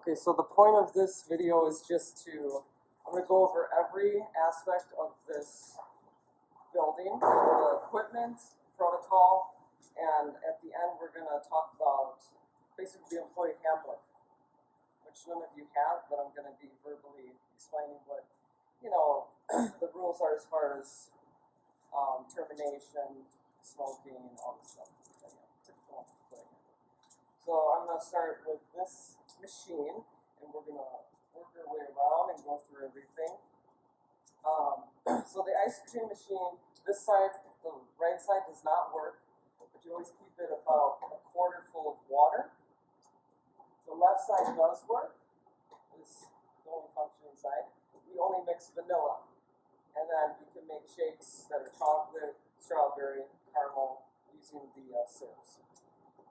Okay, so the point of this video is just to, I'm going to go over every aspect of this building, the equipment, protocol, and at the end we're going to talk about basically the employee handbook, which none of you have, but I'm going to be verbally explaining what, the rules are as far as termination, smoking, all this stuff. Typical employee handbook. So I'm going to start with this machine, and we're going to work our way around and go through everything. So the ice cream machine, this side, the right side does not work, but you always keep it about a quarter full of water. The left side does work. It's the only function inside. We only mix vanilla, and then you can make shakes that are chocolate, strawberry, caramel, using the syrups.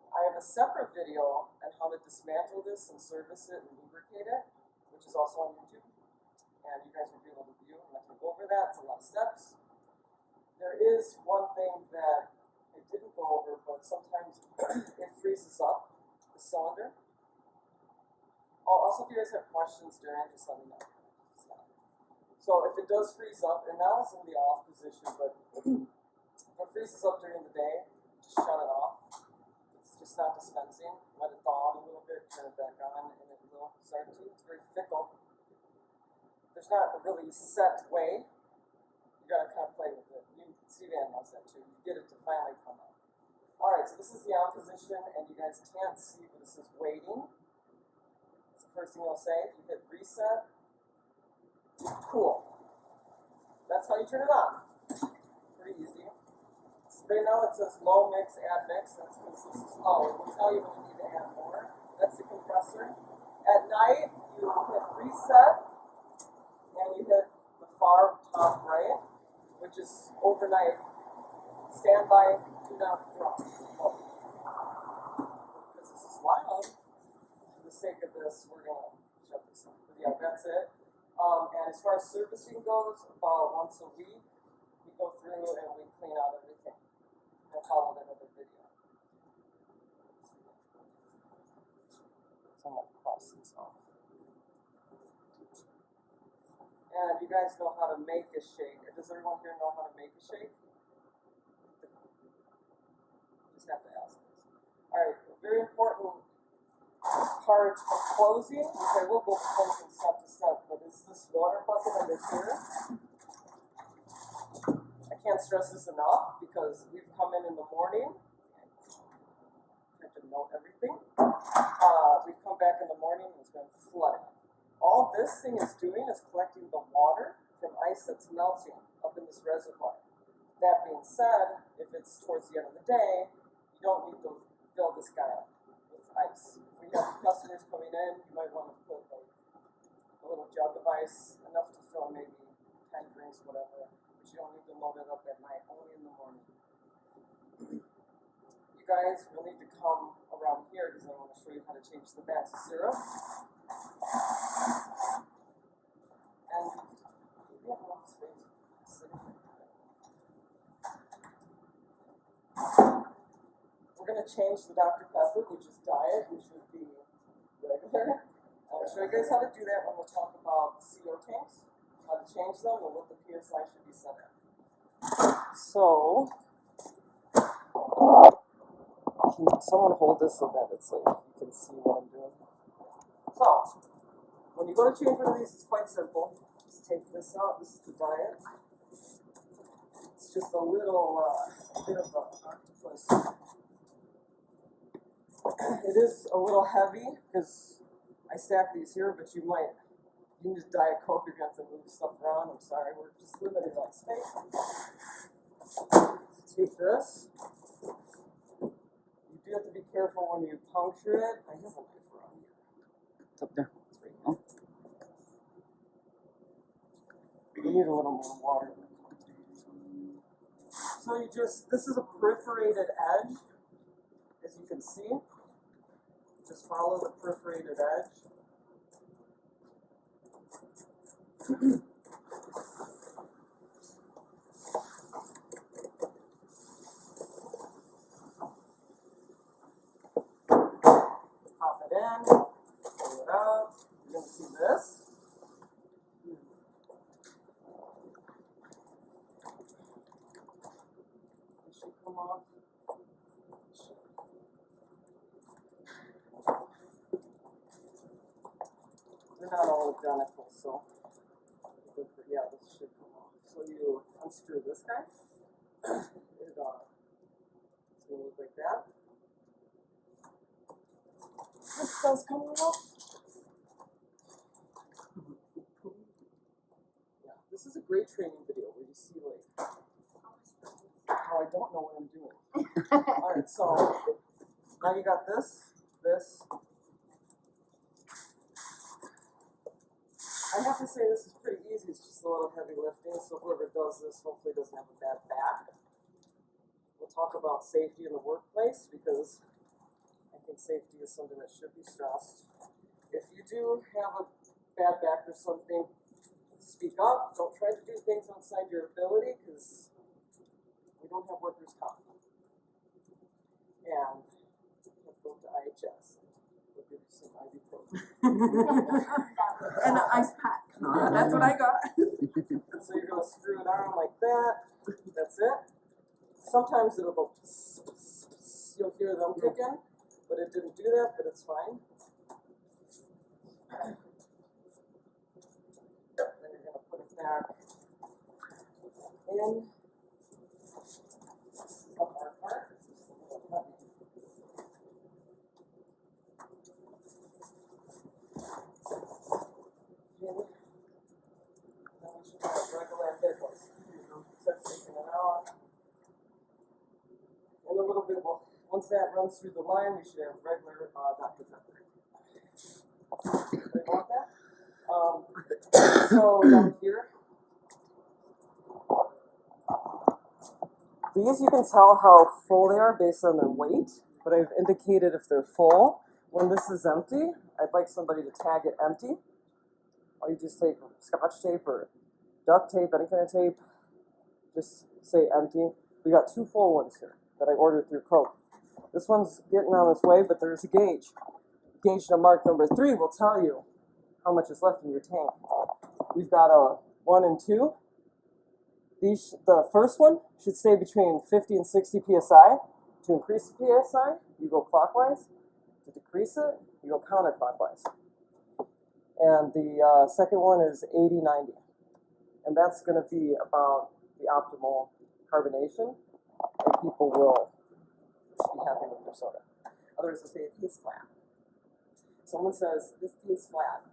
I have a separate video on how to dismantle this and service it and lubricate it, which is also on YouTube, and you guys will be able to view. I'm not going to go over that, it's a lot of steps. There is one thing that I didn't go over, but sometimes it freezes up the cylinder. Also, if you guys have questions during, just let me know. So if it does freeze up, and now it's in the off position, but if it freezes up during the day, just shut it off. It's just not dispensing. Let it thaw out a little bit, turn it back on, and it will start to. It's very fickle. There's not a really set way. You gotta kind of play with it. C-Van knows that too. You get it to finally come out. Alright, so this is the on position, and you guys can't see, but this is waiting. That's the first thing I'll say. You hit reset. Cool. That's how you turn it on. Pretty easy. Right now it says low mix, add mix, and it's because this is low. It will tell you when you need to add more. That's the compressor. At night, you hit reset, and you hit the far top right, which is overnight. Standby, do not drop. Because this is loud, for the sake of this, we're going to shut this off. But yeah, that's it. And as far as servicing goes, about once a week, we go through and we clean out everything. I'll follow another video. So I'm going to cross this off. And you guys know how to make a shake. Does everyone here know how to make a shake? Just have to ask this. Alright, very important part of closing, which I will go closing step to step, but is this water bucket under here. I can't stress this enough because we've come in the morning. I have to note everything. We've come back in the morning and it's been flooded. All this thing is doing is collecting the water from ice that's melting up in this reservoir. That being said, if it's towards the end of the day, you don't need to fill this guy up with ice. If we have customers coming in, you might want to put like a little jug of ice, enough to fill maybe 10 drinks, whatever. But you don't need to load it up at night, only in the morning. You guys will need to come around here because I want to show you how to change the vats of syrup. And we have enough space. We're going to change the Dr. Pepper, which is diet, which would be regular. I'll show you guys how to do that when we'll talk about CO tanks, how to change them, and what the PSI should be set at. So, can someone hold this so that it's like you can see what I'm doing? So, when you go to change one of these, it's quite simple. Just take this out. This is the diet. It's just a little bit of an octopus. It is a little heavy because I stack these here, but you can just Diet Coke, you're going to have to move stuff around. I'm sorry, we're just limited on space. Take this. You do have to be careful when you puncture it. I have a knife around here. It's up there. It's right now. You need a little more water. So this is a perforated edge, as you can see. Just follow the perforated edge. Pop it in, pull it out. You're going to see this. It should come off. They're not all identical, so yeah, this should come off. So you unscrew this guy. It's going to look like that. This does come off. Yeah, this is a great training video where you see like how I don't know what I'm doing. Alright, so now you got this. I have to say this is pretty easy, it's just a little heavy lifting, so whoever does this hopefully doesn't have a bad back. We'll talk about safety in the workplace because I think safety is something that should be stressed. If you do have a bad back or something, speak up. Don't try to do things outside your ability because we don't have workers' comp. And let's go to IHS. We'll give you some ibuprofen. And an ice pack. That's what I got. So you're going to screw it on like that. That's it. Sometimes it'll go pss, pss, pss. You'll hear them kick in, but it didn't do that, but it's fine. Then you're going to put it back in. This is the hard part. This is a little heavy. Okay. Then we should have regular pickles. Start taking it out. And a little bit, well, once that runs through the line, we should have regular Dr. Pepper. They want that? So down here, these you can tell how full they are based on their weight, but I've indicated if they're full. When this is empty, I'd like somebody to tag it empty. Or you just take Scotch tape or duct tape, any kind of tape, just say empty. We got 2 full ones here that I ordered through Coke. This one's getting on its way, but there's a gauge. Gauge mark number 3 will tell you how much is left in your tank. We've got a 1 and 2. The first one should stay between 50 and 60 psi. To increase the psi, you go clockwise. To decrease it, you go counterclockwise. And the second one is 80, 90. And that's going to be about the optimal carbonation, and people will be happy with their soda. Others will say it tastes flat. Someone says, this tastes flat.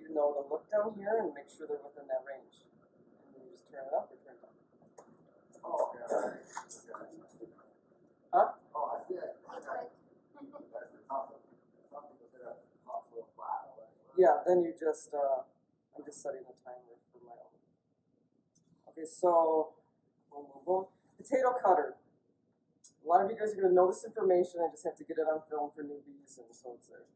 You know to look down here and make sure they're within that range. And then you just turn it up or turn it down. Oh, yeah. Huh? Oh, I see it. Yeah, then you just, I'm just setting a timer for my own. Okay, so, boom, boom, boom. Potato cutter. A lot of you guys are going to know this information. I just have to get it on film for newbies, and so it's there.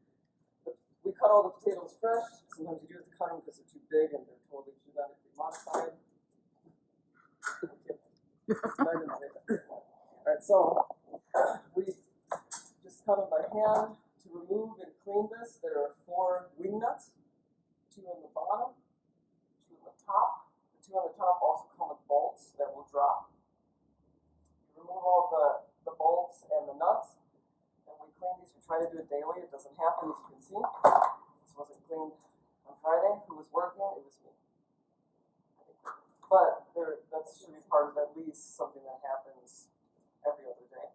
But we cut all the potatoes fresh. Sometimes you do have to cut them because they're too big and they're totally genetically modified. Okay. Alright, so we just cut them by hand. To remove and clean this, there are 4 wing nuts, 2 on the bottom, 2 on the top. The 2 on the top also come with bolts that will drop. You remove all the bolts and the nuts, and we clean these. We try to do it daily. It doesn't happen, as you can see. This wasn't cleaned on Friday. Who was working? It was me. But that should be part of at least something that happens every other day.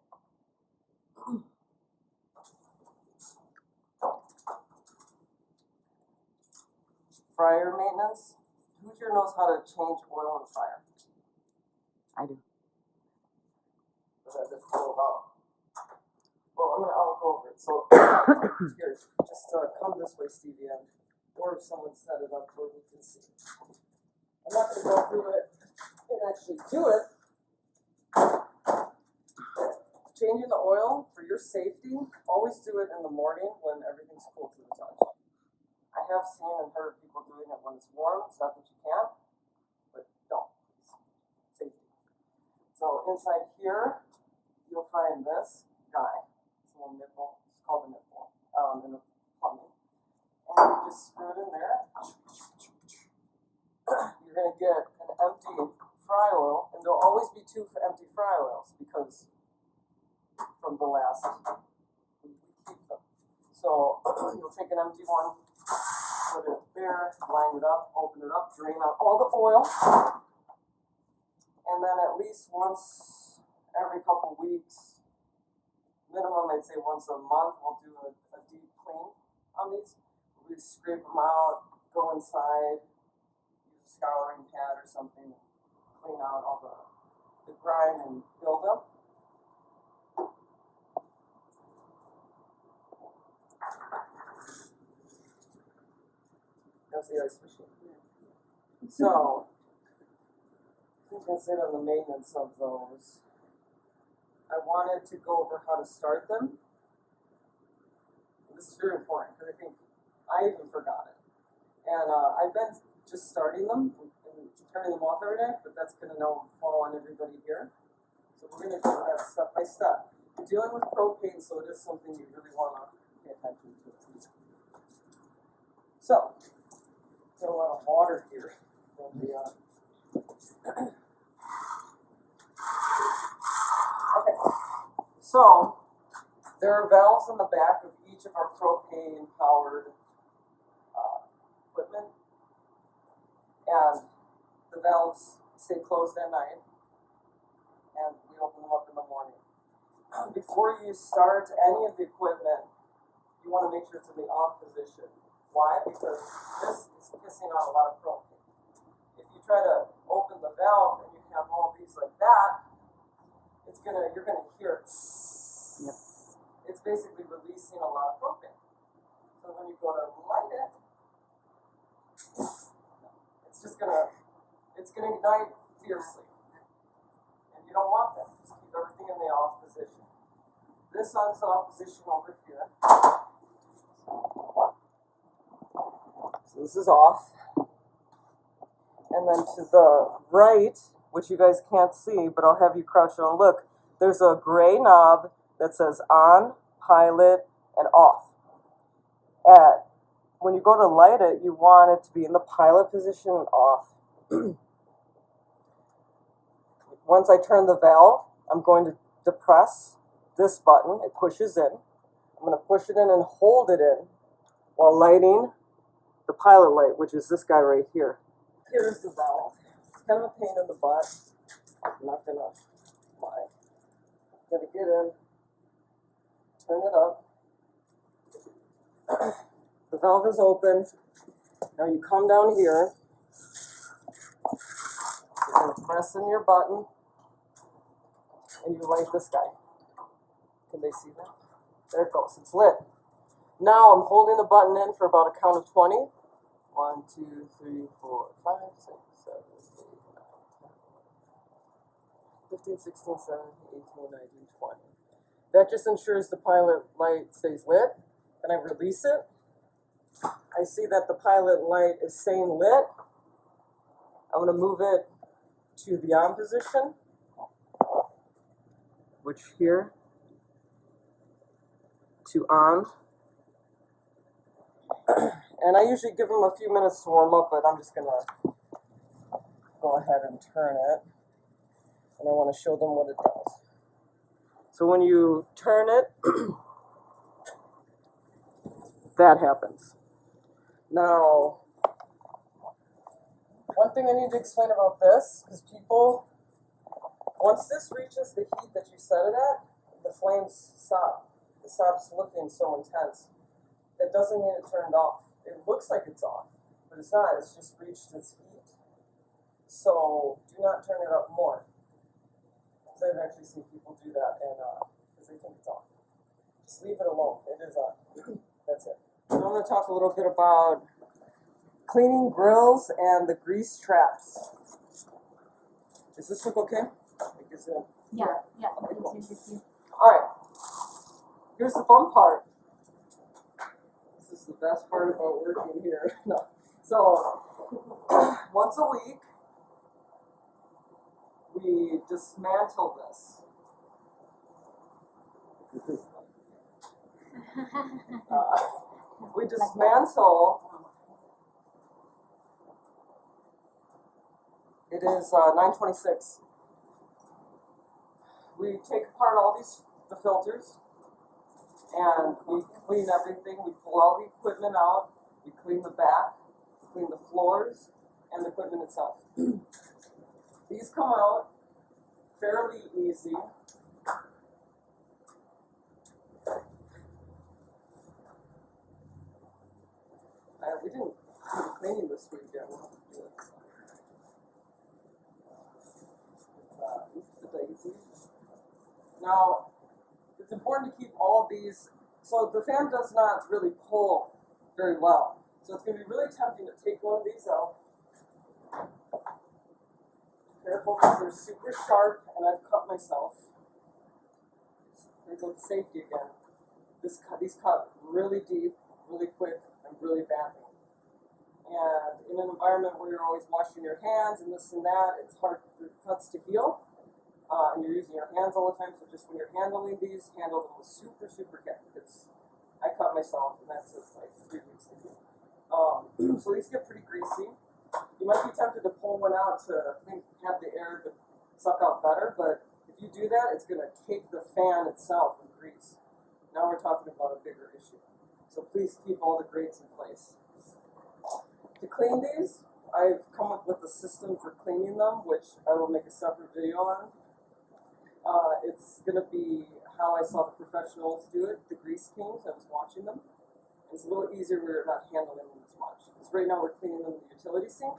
Fryer maintenance. Who here knows how to change oil in a fryer? I do. What's that difficult about? Well, I'll go over it. So here, just come this way, Stevie, or if someone set it up where we can see. I'm not going to go through it and actually do it. Changing the oil for your safety, always do it in the morning when everything's cool to the touch. I have seen and heard people doing it when it's warm. It's not that you can't, but don't. Safety. So inside here, you'll find this guy. It's a little nipple. It's called a nipple in the plumbing. just screw it in there. You're going to get an empty fry oil, and there'll always be two empty fry oils because from the last, we keep them. So you'll take an empty one, put it there, line it up, open it up, drain out all the oil, and then at least once every couple weeks, minimum I'd say once a month, we'll do a deep clean on these. We scrape them out, go inside, use a scouring pad or something, clean out all the grime and buildup. That's the ice machine. So, I think that's it on the maintenance of those. I wanted to go over how to start them. This is very important because I think I even forgot it. And I've been just starting them and turning them off every day, but that's going to now fall on everybody here. So we're going to do that step by step. You're dealing with propane, so it is something you really want to pay attention to. So, got a lot of water here. Okay, so there are valves in the back of each of our propane-powered equipment, and the valves stay closed at night, and we open them up in the morning. Before you start any of the equipment, you want to make sure it's in the off position. Why? Because this is pissing out a lot of propane. If you try to open the valve and you have all these like that, you're gonna hear it. Yep. It's basically releasing a lot of propane. So when you go to light it, it's gonna ignite fiercely. And you don't want that. Just keep everything in the off position. This one's off position over here. So this is off. And then to the right, which you guys can't see, but I'll have you crouch down and look, there's a gray knob that says on, pilot, and off. And when you go to light it, you want it to be in the pilot position and off. Once I turn the valve, I'm going to depress this button. It pushes in. I'm going to push it in and hold it in while lighting the pilot light, which is this guy right here. Here's the valve. It's kind of a pain in the butt. I'm not going to lie. Got to get in, turn it up. The valve is open. Now you come down here. You're going to press in your button, and you light this guy. Can they see that? There it goes. It's lit. Now I'm holding the button in for about a count of 20. 1, 2, 3, 4, 5, 6, 7, 8, 9, 10, 15, 16, 17, 18, 19, 20. That just ensures the pilot light stays lit. Then I release it. I see that the pilot light is staying lit. I'm going to move it to the on position, which here, to on. And I usually give them a few minutes to warm up, but I'm just going to go ahead and turn it. And I want to show them what it does. So when you turn it, that happens. Now, one thing I need to explain about this, because people, once this reaches the heat that you set it at, the flames stop. It stops looking so intense. That doesn't mean it turned off. It looks like it's off, but it's not. It's just reached its heat. So do not turn it up more. Because I've actually seen people do that, and because they think it's off. Just leave it alone. It is on. That's it. I'm going to talk a little bit about cleaning grills and the grease traps. Does this look okay? Yeah. Okay, cool. All right. Here's the fun part. This is the best part about working here. No. So, once a week, we dismantle this. We dismantle It is 9:26. We take apart all the filters, and we clean everything. We pull all the equipment out. We clean the back, clean the floors, and the equipment itself. These come out fairly easy. We didn't do the cleaning this week yet. We'll have to do it. Oops, the daisy. Now, it's important to keep all of these. So the fan does not really pull very well. So it's going to be really tempting to take one of these out. Careful because they're super sharp and I've cut myself. Here we go to safety again. These cut really deep, really quick, and really badly. And in an environment where you're always washing your hands and this and that, it's hard for cuts to heal. And you're using your hands all the time, so just when you're handling these, handle them with super, super care. Because I cut myself, and that took like 3 weeks to heal. So these get pretty greasy. You might be tempted to pull one out to have the air to suck out better, but if you do that, it's going to cake the fan itself with grease. Now we're talking about a bigger issue. So please keep all the grates in place. To clean these, I've come up with a system for cleaning them, which I will make a separate video on. It's going to be how I saw the professionals do it, the Grease Kings. I was watching them. It's a little easier when you're not handling them as much. Because right now we're cleaning them in the utility sink,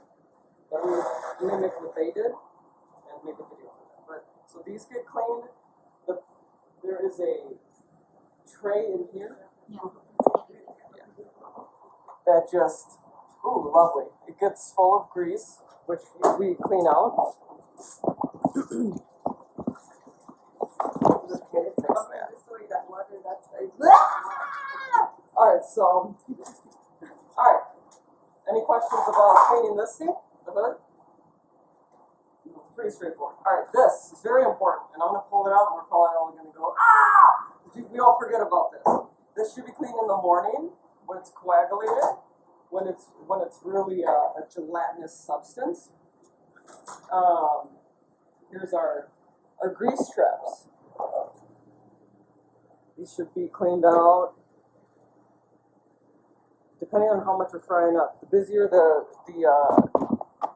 but I'm going to mimic what they did and make a video for them. But so these get cleaned. There is a tray in here. Yeah. That just, ooh, lovely. It gets full of grease, which we clean out. Alright, so, alright. Any questions about cleaning this thing, the hood? It's pretty straightforward. Alright, this is very important, and I'm going to pull it out, and we're probably all going to go, ah! We all forget about this. This should be cleaned in the morning, when it's coagulated, when it's really a gelatinous substance. Here's our grease traps. These should be cleaned out. Depending on how much we're frying up. The busier the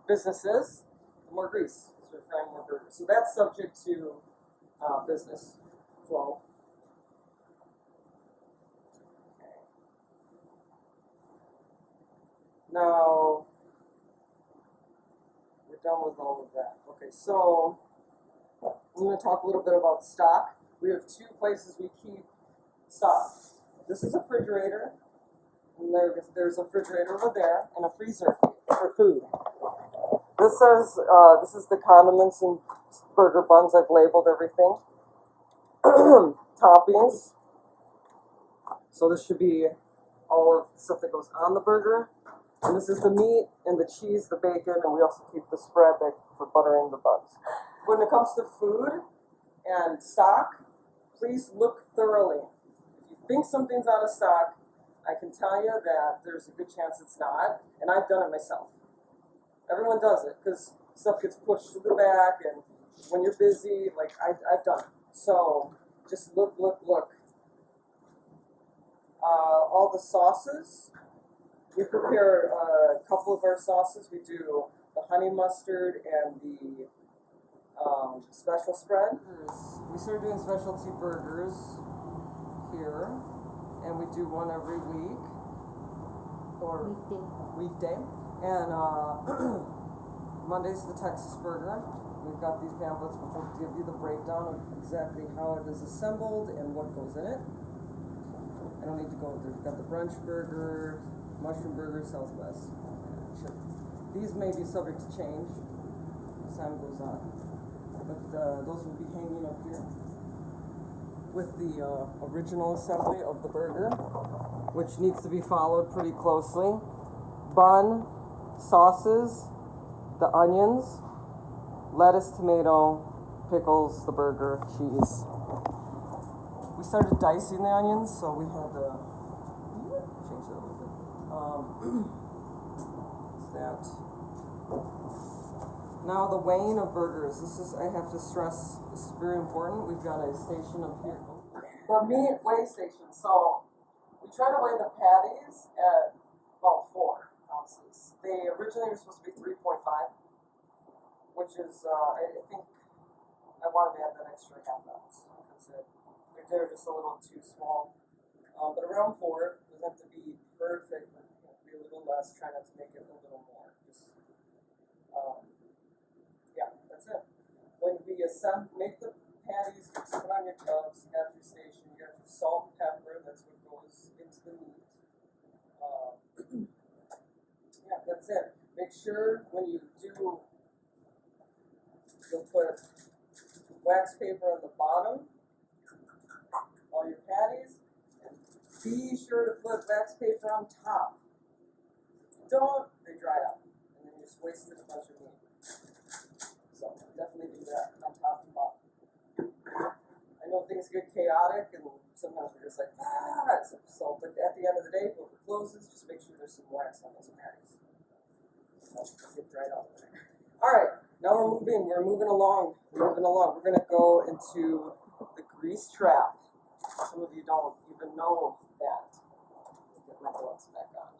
business is, the more grease. So we're frying more burgers. So that's subject to business flow. Okay. Now, we're done with all of that. Okay, so I'm going to talk a little bit about stock. We have 2 places we keep stock. This is a refrigerator. And there's a refrigerator over there and a freezer for food. This says this is the condiments and burger buns. I've labeled everything. Toppings. So this should be all of the stuff that goes on the burger. And this is the meat and the cheese, the bacon, and we also keep the spread for buttering the buns. When it comes to food and stock, please look thoroughly. If you think something's out of stock, I can tell you that there's a good chance it's not, and I've done it myself. Everyone does it, because stuff gets pushed to the back, and when you're busy, like, I've done it. So, just look. All the sauces, we prepare a couple of our sauces. We do the honey mustard and the special spread. We started doing specialty burgers here. And we do one every week, or weekday. And Monday's the Texas Burger. We've got these pamphlets which will give you the breakdown of exactly how it is assembled and what goes in it. I don't need to go there. We've got the brunch burger, mushroom burger, Southwest. These may be subject to change as time goes on, but those will be hanging up here with the original assembly of the burger, which needs to be followed pretty closely. Bun, sauces, the onions, lettuce, tomato, pickles, the burger, cheese. We started dicing the onions, so we had to change that a little bit. What's that? Now the weighing of burgers. This is, I have to stress, this is very important. We've got a station up here. The meat weigh station. So we try to weigh the patties at about 4 ounces. They originally were supposed to be 3.5, which is, I think I wanted to add that extra half ounce because they're just a little too small. But around 4 doesn't have to be perfect. But it have to be a little less. Try not to make it a little more. Just, yeah, that's it. When we make the patties, you put on your tubs, you have your station, you have your salt and pepper, that's what goes into the meat. Yeah, that's it. Make sure when you do, you'll put wax paper on the bottom, all your patties, and be sure to put wax paper on top. If you don't, they dry out, and then you just wasted a bunch of meat. So definitely do that on top and bottom. I know things get chaotic, and sometimes we're just like, so but at the end of the day, when it closes, just make sure there's some wax on those patties. Get dried out there. Alright, now we're moving along. We're gonna go into the grease trap. Some of you don't even know that. Get my gloves back on.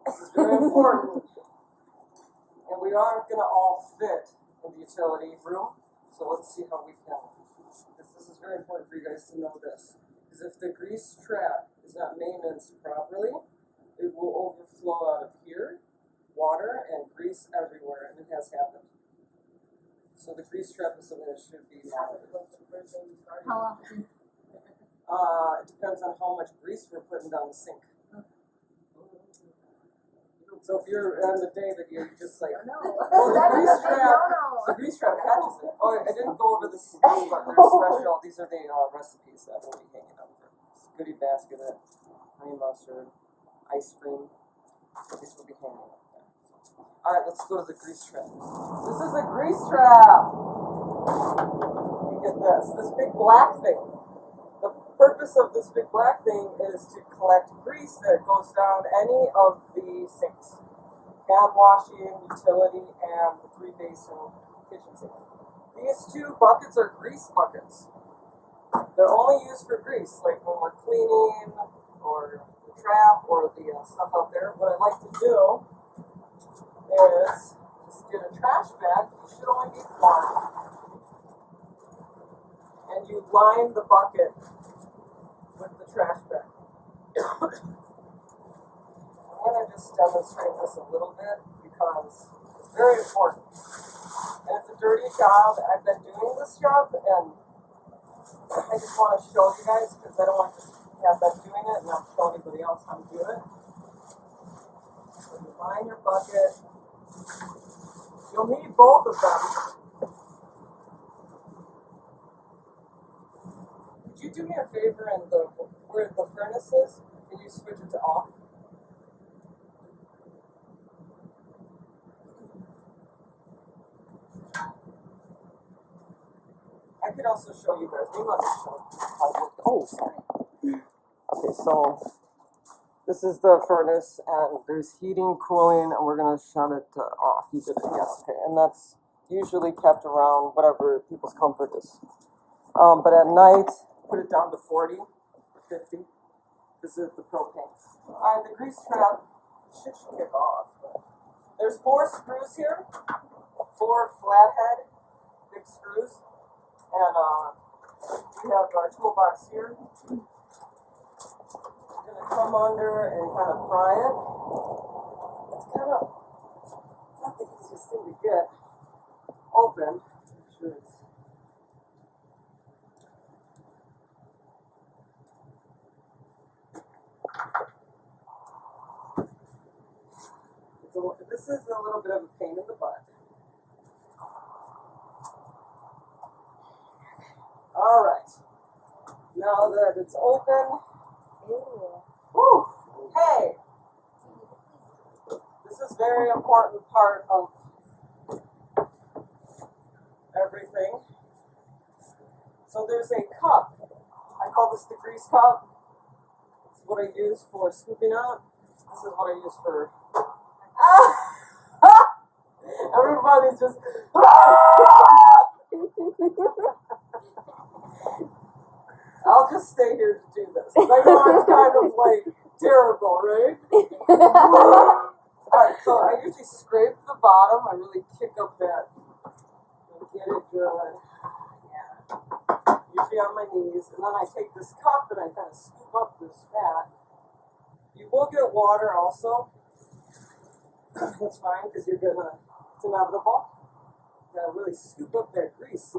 This is very important. And we aren't going to all fit in the utility room, so let's see how we can. This is very important for you guys to know this. Because if the grease trap is not maintained properly, it will overflow out of here, water and grease everywhere, and it has happened. So the grease trap is something that should be monitored. How often? It depends on how much grease we're putting down the sink. So if you're on the day that you're just like, well, the grease trap catches it. Oh, I didn't go over this part. They're special. These are the recipes that will be hanging up for goodie basket, honey mustard, ice cream. These will be hanging up there. All right, let's go to the grease trap. This is a grease trap. You get this big black thing. The purpose of this big black thing is to collect grease that goes down any of the sinks. Hand washing, utility, and the 3-basin kitchen sink. These 2 buckets are grease buckets. They're only used for grease, like when we're cleaning, or the trap, or the stuff out there. What I like to do is just get a trash bag. You should only need 1. And you line the bucket with the trash bag. I'm going to just demonstrate this a little bit because it's very important. And it's a dirty job. I've been doing this job, and I just want to show you guys because I don't want to just have been doing it and not show anybody else how to do it. So you line your bucket. You'll need both of them. Could you do me a favor and where the furnace is, can you switch it to off? I could also show you guys. Maybe I'll just show how it works. Oh, sorry. Okay, so this is the furnace, and there's heating, cooling, and we're gonna shut it off. You did it, yes. Okay, and that's usually kept around whatever people's comfort is. But at night, put it down to 40 or 50. This is the propane. Alright, the grease trap should kick off. There's 4 screws here, 4 flathead big screws, and we have our toolbox here. We're gonna come under and kind of pry it. It's kind of not the easiest thing to get open. Make sure it's this is a little bit of a pain in the butt. Alright. Now that it's open. Whew, hey! This is a very important part of everything. So there's a cup. I call this the grease cup. This is what I use for scooping out. This is what I use for Everybody's just. I'll just stay here to do this. 'Cause I know it's kind of like terrible, right? Alright, so I usually scrape the bottom. I really kick up that and get it good. Yeah. Usually on my knees. And then I take this cup and I kind of scoop up this fat. You will get water also. That's fine because you're gonna, it's inevitable. You gotta really scoop up that grease, see?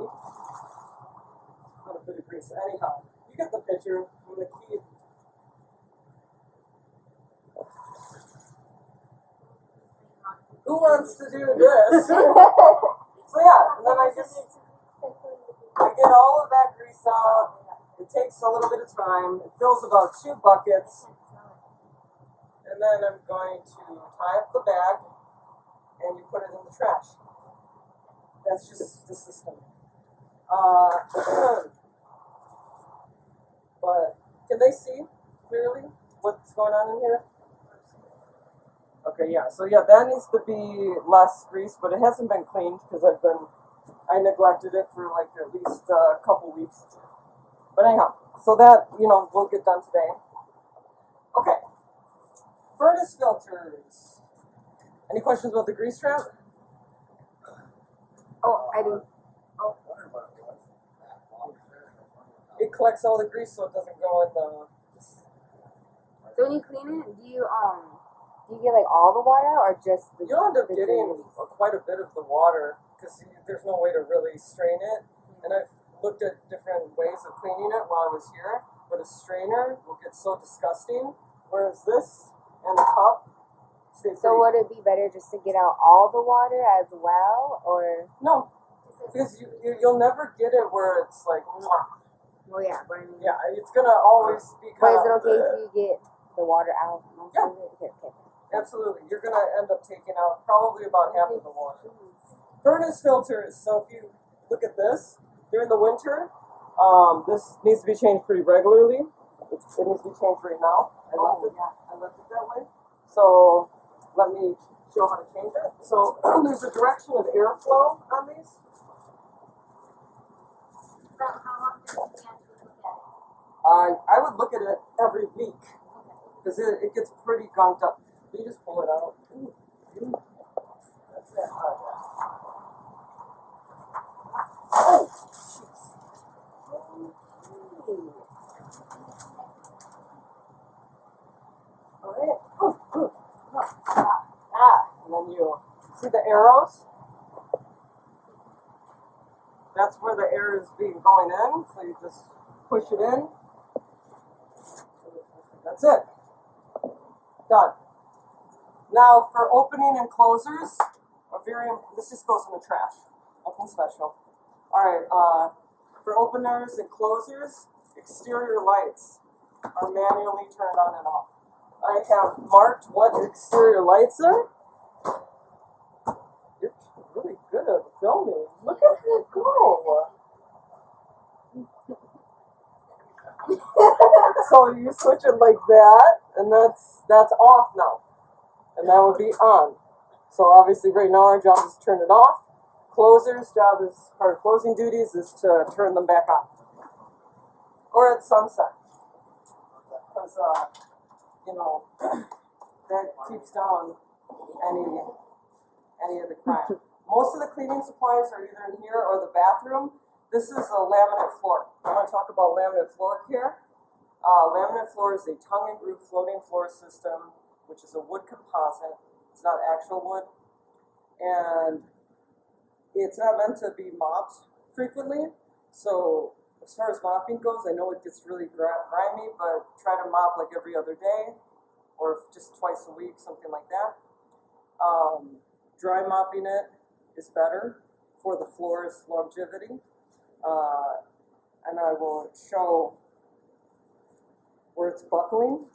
Not a bit of grease. Anyhow, you get the picture. I'm gonna keep. Who wants to do this? So yeah, and then I get all of that grease out. It takes a little bit of time. It fills about 2 buckets. And then I'm going to tie up the bag and you put it in the trash. That's just the system. But can they see clearly what's going on in here? Okay, yeah. So yeah, that needs to be less grease, but it hasn't been cleaned because I neglected it for like at least a couple weeks. But anyhow, so that, will get done today. Okay. Furnace filters. Any questions about the grease trap? Oh, I do. It collects all the grease so it doesn't go in the. So when you clean it, do you get like all the water out or just the? You'll end up the getting grease? quite a bit of the water because there's no way to really strain it. And I've looked at different ways of cleaning it while I was here, but a strainer will get so disgusting. Whereas this and the cup stay So pretty. would it be better just to get out all the water as well, or? No, because you'll never get it where it's like. Mwah. Well, yeah, but I mean. Yeah, it's gonna always be But kind is it of. okay if you get the water out most of it? Okay. Absolutely, you're gonna end up taking out probably about half of the water. Furnace filters. So if you look at this during the winter, this needs to be changed pretty regularly. It needs to be changed right now. I left it that way. So let me show how to change it. So there's a direction of airflow on these. I would look at it every week because it gets pretty gunked up. You just pull it out. That's it. Oh, jeez. All right. And then you see the arrows? That's where the air is going in. So you just push it in. That's it. Done. Now for opening and closers, this just goes in the trash. Nothing special. Alright, for openers and closers, exterior lights are manually turned on and off. I have marked what exterior lights are. You're really good at filming. Look at you go. So you switch it like that, and that's off now. And that would be on. So obviously right now our job is to turn it off. Closer's job is, or closing duties is to turn them back on. Or at sunset. Because, that keeps down any of the crime. Most of the cleaning supplies are either in here or the bathroom. This is a laminate floor. I want to talk about laminate floor care. Laminate floor is a tongue and groove floating floor system, which is a wood composite. It's not actual wood. And it's not meant to be mopped frequently. So as far as mopping goes, I know it gets really grimy, but try to mop like every other day or just twice a week, something like that. Dry mopping it is better for the floor's longevity. And I will show where it's buckling.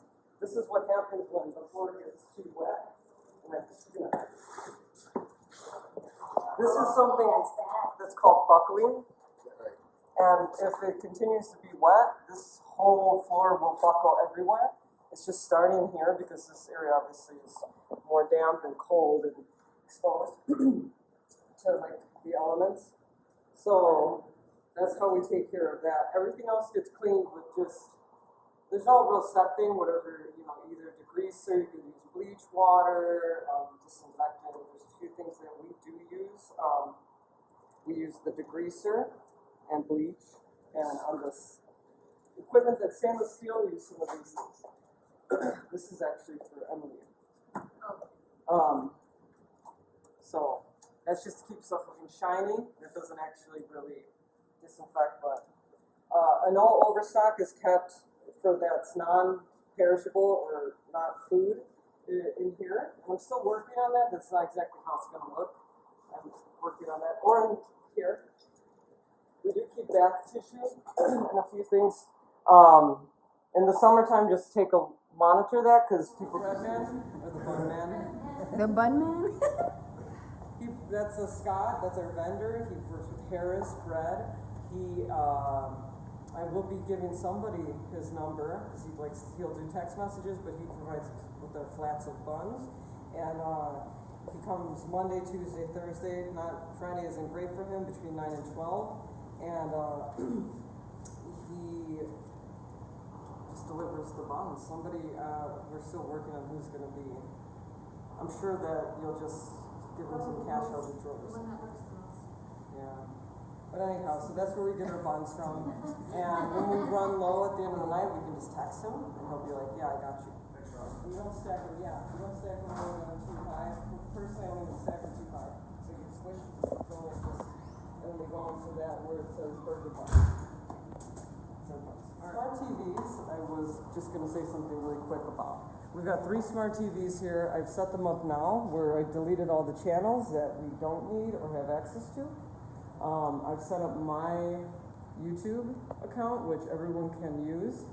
This is what happens when the floor gets too wet. This is something that's called buckling. And if it continues to be wet, this whole floor will buckle everywhere. It's just starting here because this area obviously is more damp and cold and exposed. to like the elements. So that's how we take care of that. Everything else gets cleaned with just, there's no real set thing, whatever, either degreaser, you can use bleach water, disinfectant. There's a few things that we do use. We use the degreaser and bleach, and on this equipment that's stainless steel, we use some of these things. This is actually for Emily. So that's just to keep stuff looking shiny. That doesn't actually really disinfect, but an all overstock is kept for that's non-perishable or not food in here. And I'm still working on that. That's not exactly how it's going to look. I'm working on that. Or in here, we do keep bath tissue and a few things. In the summertime, just monitor that because people. Bread man or the bun man. The bun man? That's Scott. That's our vendor. He works with Harris Bread. I will be giving somebody his number because he'll do text messages, but he provides with our flats of buns. And he comes Monday, Tuesday, Thursday. Not Friday isn't great for him between 9 and 12. And he just delivers the buns. We're still working on who's going to be. I'm sure that you'll just give him some cash out of drawers. Yeah. But anyhow, so that's where we get our buns from. And when we run low at the end of the night, we can just text him, and he'll be like, yeah, I got you. We don't stack them, we don't stack them more than too high. Personally, I don't even stack them too high. So you can squish, go like this, and then they go into that where it says burger buns. Smart TVs, I was just going to say something really quick about. We've got 3 smart TVs here. I've set them up now where I deleted all the channels that we don't need or have access to. I've set up my YouTube account, which everyone can use.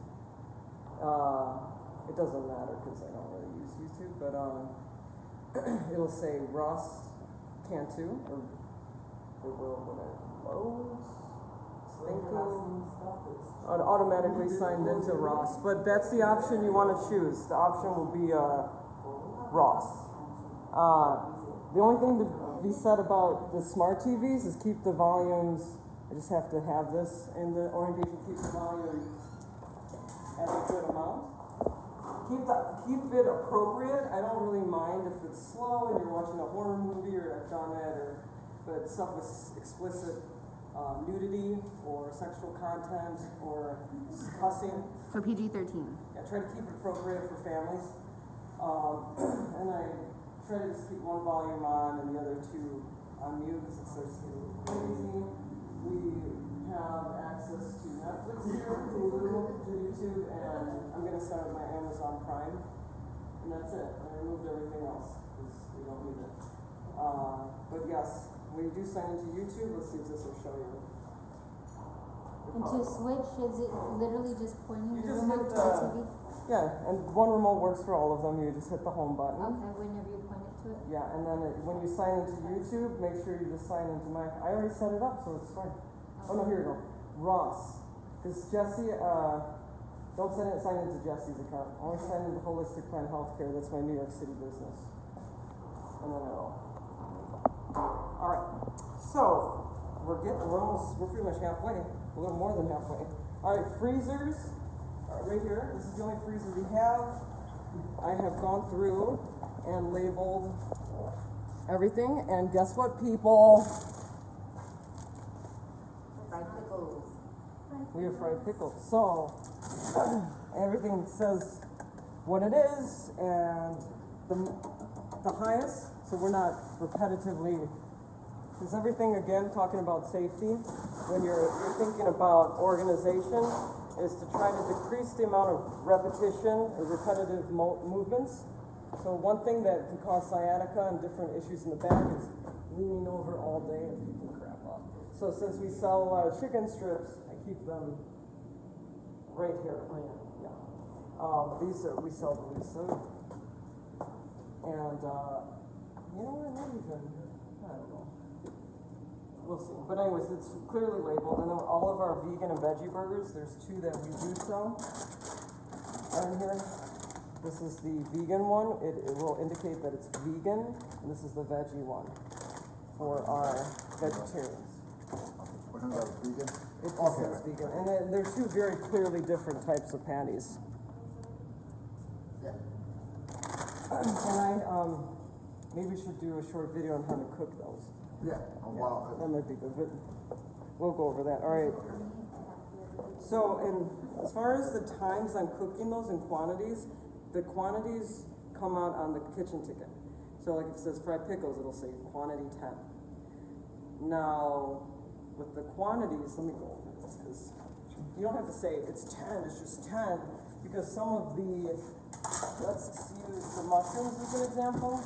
It doesn't matter because I don't really use YouTube, but it'll say Ross Cantu, or it will when it loads. Automatically signed into Ross, but that's the option you want to choose. The option will be Ross. The only thing to be said about the smart TVs is keep the volumes. I just have to have this in the orientation. Keep the volume at a good amount. Keep it appropriate. I don't really mind if it's slow and you're watching a horror movie, or I've done it, but stuff with explicit nudity or sexual content or cussing. So PG-13. Yeah, try to keep it appropriate for families. And I try to just keep one volume on and the other 2 on mute because it starts getting crazy. We have access to Netflix here, Hulu, to YouTube, and I'm going to set up my Amazon Prime. And that's it. I removed everything else because we don't need it. But yes, when you do sign into YouTube, let's see if this will show you. And to switch, is it literally just pointing You the just remote hit to the TV? Yeah, and one remote works for all of them. You just hit the home button. Okay, whenever you point it to it. Yeah, and then when you sign into YouTube, make sure you just sign into my. I already set it up, so it's fine. Oh no, here we go. Ross, because Jesse, don't sign into Jesse's account. Only sign into Holistic Plan Healthcare. That's my New York City business. And then it'll. All right. So we're pretty much halfway. A little more than halfway. All right, freezers. Right here. This is the only freezer we have. I have gone through and labeled everything, and guess what, people? Fried pickles. We have fried pickles. So everything says what it is, and the highest. So we're not repetitively. Because everything, again, talking about safety, when you're thinking about organization, is to try to decrease the amount of repetition or repetitive movements. So one thing that can cause sciatica and different issues in the back is leaning over all day and picking crap up. So since we sell a lot of chicken strips, I keep them right here. Yeah. We sell these. And you know what? Not even. I don't know. We'll see. But anyways, it's clearly labeled. And then all of our vegan and veggie burgers, there's 2 that we do sell are in here. This is the vegan one. It will indicate that it's vegan, and this is the veggie one. for our vegetarians. Wasn't that vegan? It just Okay. says vegan, and they're two very clearly different types of patties. Yeah. And maybe we should do a short video on how to cook those. Yeah, oh, wow. That might be good, but we'll go over that. All right. So, as far as the times on cooking those and quantities, the quantities come out on the kitchen ticket. So, like if it says fried pickles, it'll say quantity 10. Now, with the quantities, let me go over this because you don't have to say it's 10, it's just 10, because some of the, let's use the mushrooms as an example.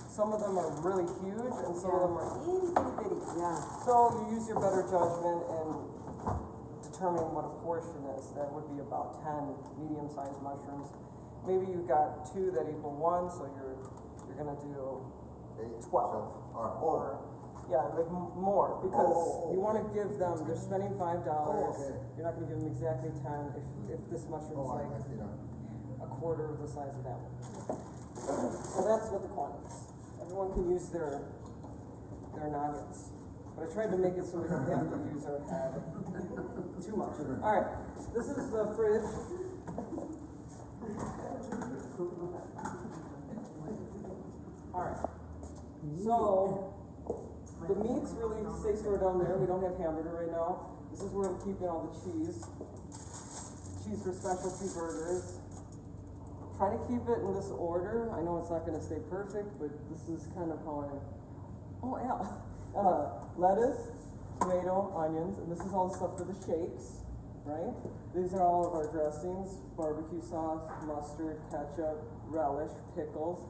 Some of them are really huge and some of them are itty bitty bitty. Yeah. So you use your better judgment and determine what a portion is. That would be about 10 medium-sized mushrooms. Maybe you got 2 that equal 1, so you're gonna do 8, 12 or yeah, like more, because Oh. you want to give them. They're spending $5. Okay. You're not gonna give them exactly 10 if this mushroom's like I see that. a quarter of the size of that one. So that's what the quantities. Everyone can use their noggins. But I tried to make it so we don't have to use our head too much. Alright, this is the fridge. Alright. So the meats really stay stored down there. We don't have hamburger right now. This is where I'm keeping all the cheese. Cheese for specialty burgers. Try to keep it in this order. I know it's not going to stay perfect, but this is kind of how I. Oh yeah. Lettuce, tomato, onions, and this is all the stuff for the shakes, right? These are all of our dressings: barbecue sauce, mustard, ketchup, relish, pickles.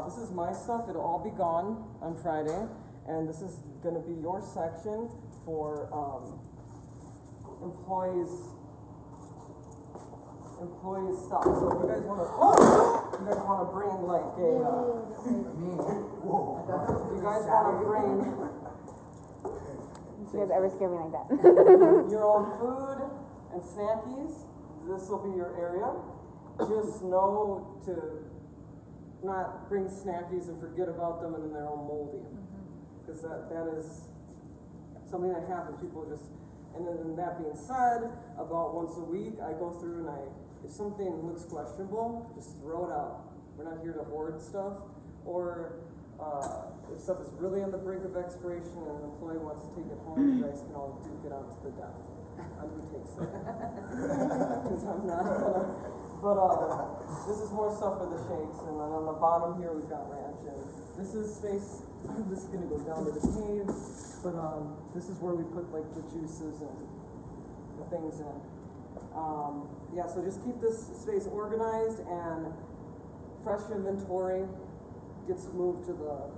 This is my stuff. It'll all be gone on Friday, and this is going to be your section for employees stuff. So if you guys want to bring like a, if you guys want to bring You guys ever scare me like that? your own food and snackies, this will be your area. Just know to not bring snackies and forget about them and then they're all moldy. Because that is something that happens. People just, and then that being said, about once a week I go through and if something looks questionable, just throw it out. We're not here to hoard stuff. Or if stuff is really on the brink of expiration and an employee wants to take it home, you guys can all duke it out to the death. On who takes it. Because I'm not gonna. But this is more stuff for the shakes, and then on the bottom here we've got ranch. And this is space. This is gonna go down to the cave, but this is where we put like the juices and the things in. Yeah, so just keep this space organized, and fresh inventory gets moved to the.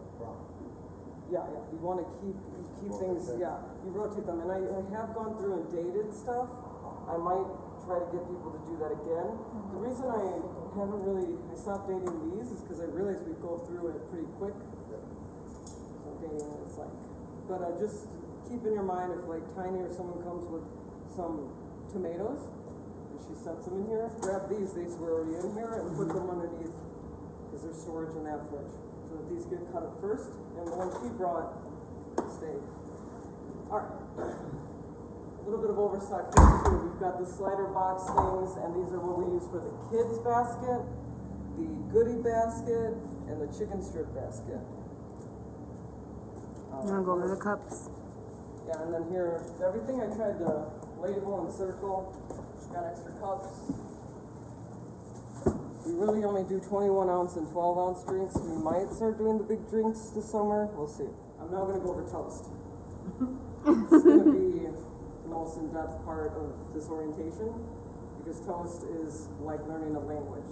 Yeah. You want to keep things. Yeah, you rotate them, and I have gone through and dated stuff. I might try to get people to do that again. The reason I stopped dating these is because I realized we go through it pretty quick. So dating is like, but just keep in your mind if like Tiny or someone comes with some tomatoes and she sets them in here, grab these were already in here and put them underneath because there's storage in that fridge. So that these get cut up first and the one she brought stay. Alright. A little bit of overstock here too. We've got the slider box things, and these are what we use for the kids basket, the goodie basket, and the chicken strip basket. You wanna go over the cups? Yeah, and then here, everything I tried to label and circle. Got extra cups. We really only do 21 ounce and 12 ounce drinks. We might start doing the big drinks this summer. We'll see. I'm now gonna go over toast. It's gonna be the most in-depth part of this orientation because toast is like learning a language.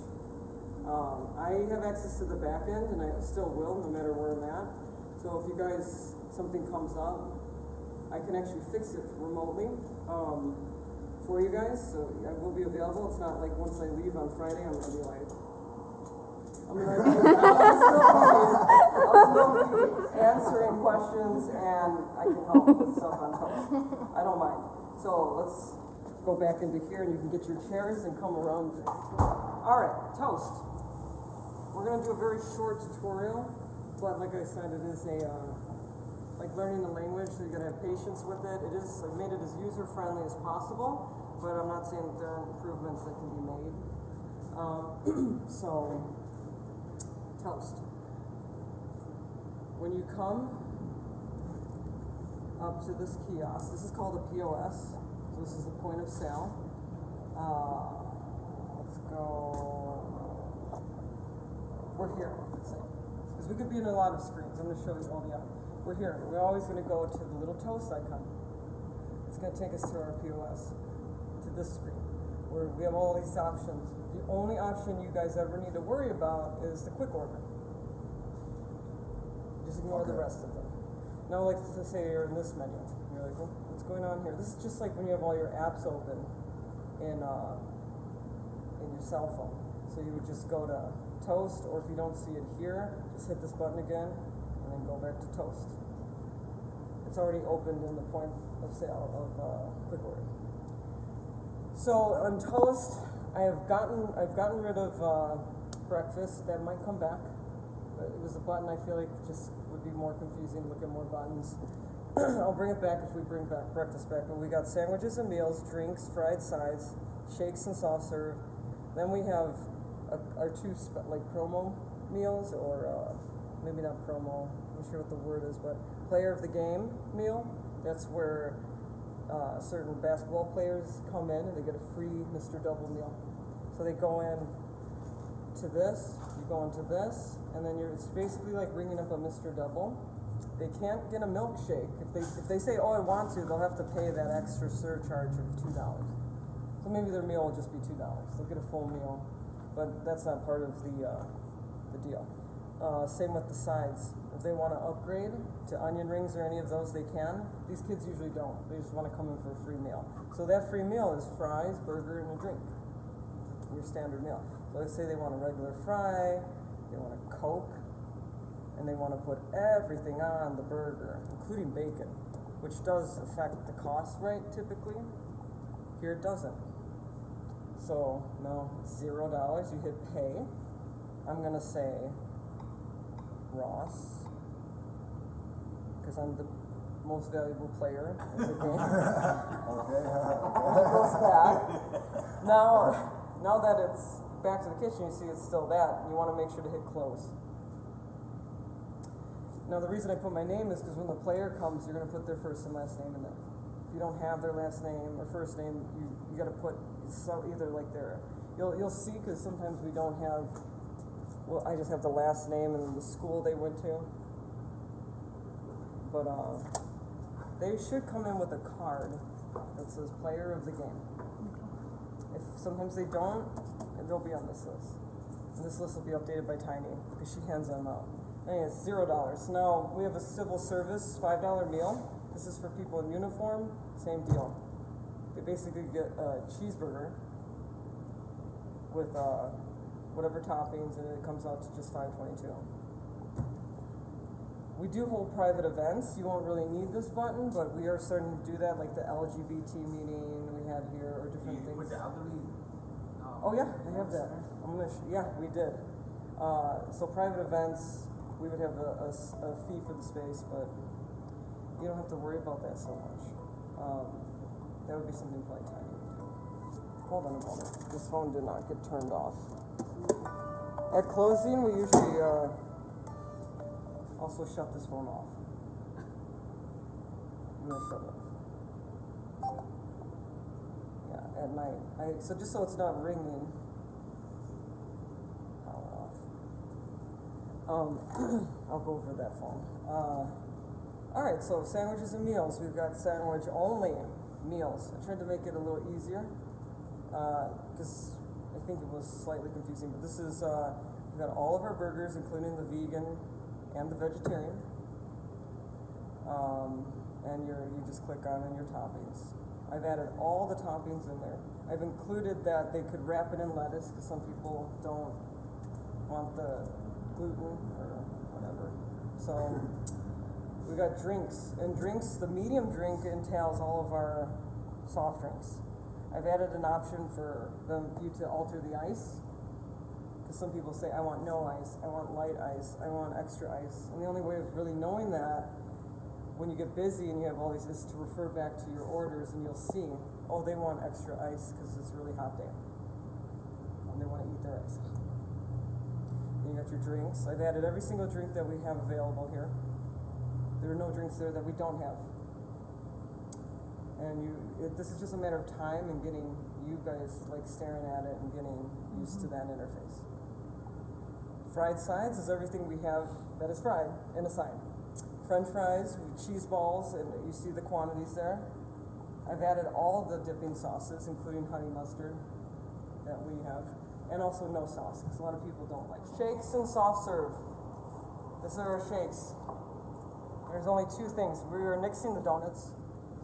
I have access to the back end and I still will no matter where I'm at. So if you guys, something comes up, I can actually fix it remotely for you guys. So I will be available. It's not like once I leave on Friday, I'm gonna be like, I'll still be answering questions and I can help with stuff on toast. I don't mind. So let's go back into here and you can get your chairs and come around. All right, toast. We're gonna do a very short tutorial But like I said, it is a, like learning the language, so you gotta have patience with it. I've made it as user-friendly as possible, but I'm not saying that there aren't improvements that can be made. So, Toast. When you come up to this kiosk, this is called a POS, so this is the point of sale. Let's go, we're here, let's say. Because we could be in a lot of screens, I'm gonna show you all the other. We're here, we're always gonna go to the little Toast icon. It's gonna take us to our POS, to this screen, where we have all these options. The only option you guys ever need to worry about is the quick order. Just ignore the rest of them. Now, like to say you're in this menu, you're like, well, what's going on here? This is just like when you have all your apps open in your cell phone. So you would just go to Toast, or if you don't see it here, just hit this button again, and then go back to Toast. It's already opened in the point of sale of quick order. So on Toast, I've gotten rid of breakfast. That might come back. But it was a button I feel like just would be more confusing. Look at more buttons. I'll bring it back if we bring back breakfast back. But we got sandwiches and meals, drinks, fried sides, shakes and soft serve. Then we have our two like promo meals, or maybe not promo. I'm not sure what the word is, but player of the game meal. That's where certain basketball players come in and they get a free Mr. Double meal. So they go in to this, you go into this, and then it's basically like ringing up a Mr. Double. They can't get a milkshake. If they say, oh, I want to, they'll have to pay that extra surcharge of $2. So maybe their meal will just be $2. They'll get a full meal, but that's not part of the deal. Same with the sides. If they want to upgrade to onion rings or any of those, they can. These kids usually don't. They just want to come in for a free meal. So that free meal is fries, burger, and a drink. Your standard meal. So let's say they want a regular fry, they want a Coke, and they want to put everything on the burger, including bacon, which does affect the cost rate typically. Here it doesn't. So now it's $0, you hit pay. I'm gonna say Ross, because I'm the most valuable player in the game. Okay. It goes back. Now that it's back to the kitchen, you see it's still that. You want to make sure to hit close. Now the reason I put my name is because when the player comes, you're going to put their first and last name in there. If you don't have their last name or first name, you got to put either like their. You'll see, because sometimes we don't have. Well, I just have the last name and the school they went to. But they should come in with a card that says player of the game. If sometimes they don't, they'll be on this list. And this list will be updated by Tiny, because she hands them out. Anyway, it's $0. Now, we have a civil service $5 meal. This is for people in uniform, same deal. They basically get a cheeseburger with whatever toppings, and it comes out to just $5.22. We do hold private events. You won't really need this button, but we are starting to do that, like the LGBT meeting we had here, or different things. With the elderly. Oh yeah, I have that. Yeah, we did. So private events, we would have a fee for the space, but you don't have to worry about that so much. That would be something probably Tiny would do. Hold on a moment. This phone did not get turned off. At closing, we usually also shut this phone off. I'm gonna shut it off. Yeah, at night. So just so it's not ringing. Power off. I'll go over that phone. Alright, so sandwiches and meals. We've got sandwich only meals. I tried to make it a little easier, because I think it was slightly confusing, but this is, we've got all of our burgers, including the vegan and the vegetarian. And you just click on your toppings. I've added all the toppings in there. I've included that they could wrap it in lettuce, because some people don't want the gluten or whatever. So we got drinks. And drinks, the medium drink entails all of our soft drinks. I've added an option for you to alter the ice. Because some people say, I want no ice, I want light ice, I want extra ice. And the only way of really knowing that when you get busy and you have all these is to refer back to your orders and you'll see, oh, they want extra ice because it's a really hot day. And they want to eat their ice. Then you got your drinks. I've added every single drink that we have available here. There are no drinks there that we don't have. And this is just a matter of time and getting you guys like staring at it and getting used to that interface. Fried sides is everything we have that is fried in a side. French fries, cheese balls, and you see the quantities there. I've added all the dipping sauces, including honey mustard that we have, and also no sauce, because a lot of people don't like shakes and soft serve. These are our shakes. There's only two things. We are nixing the donuts,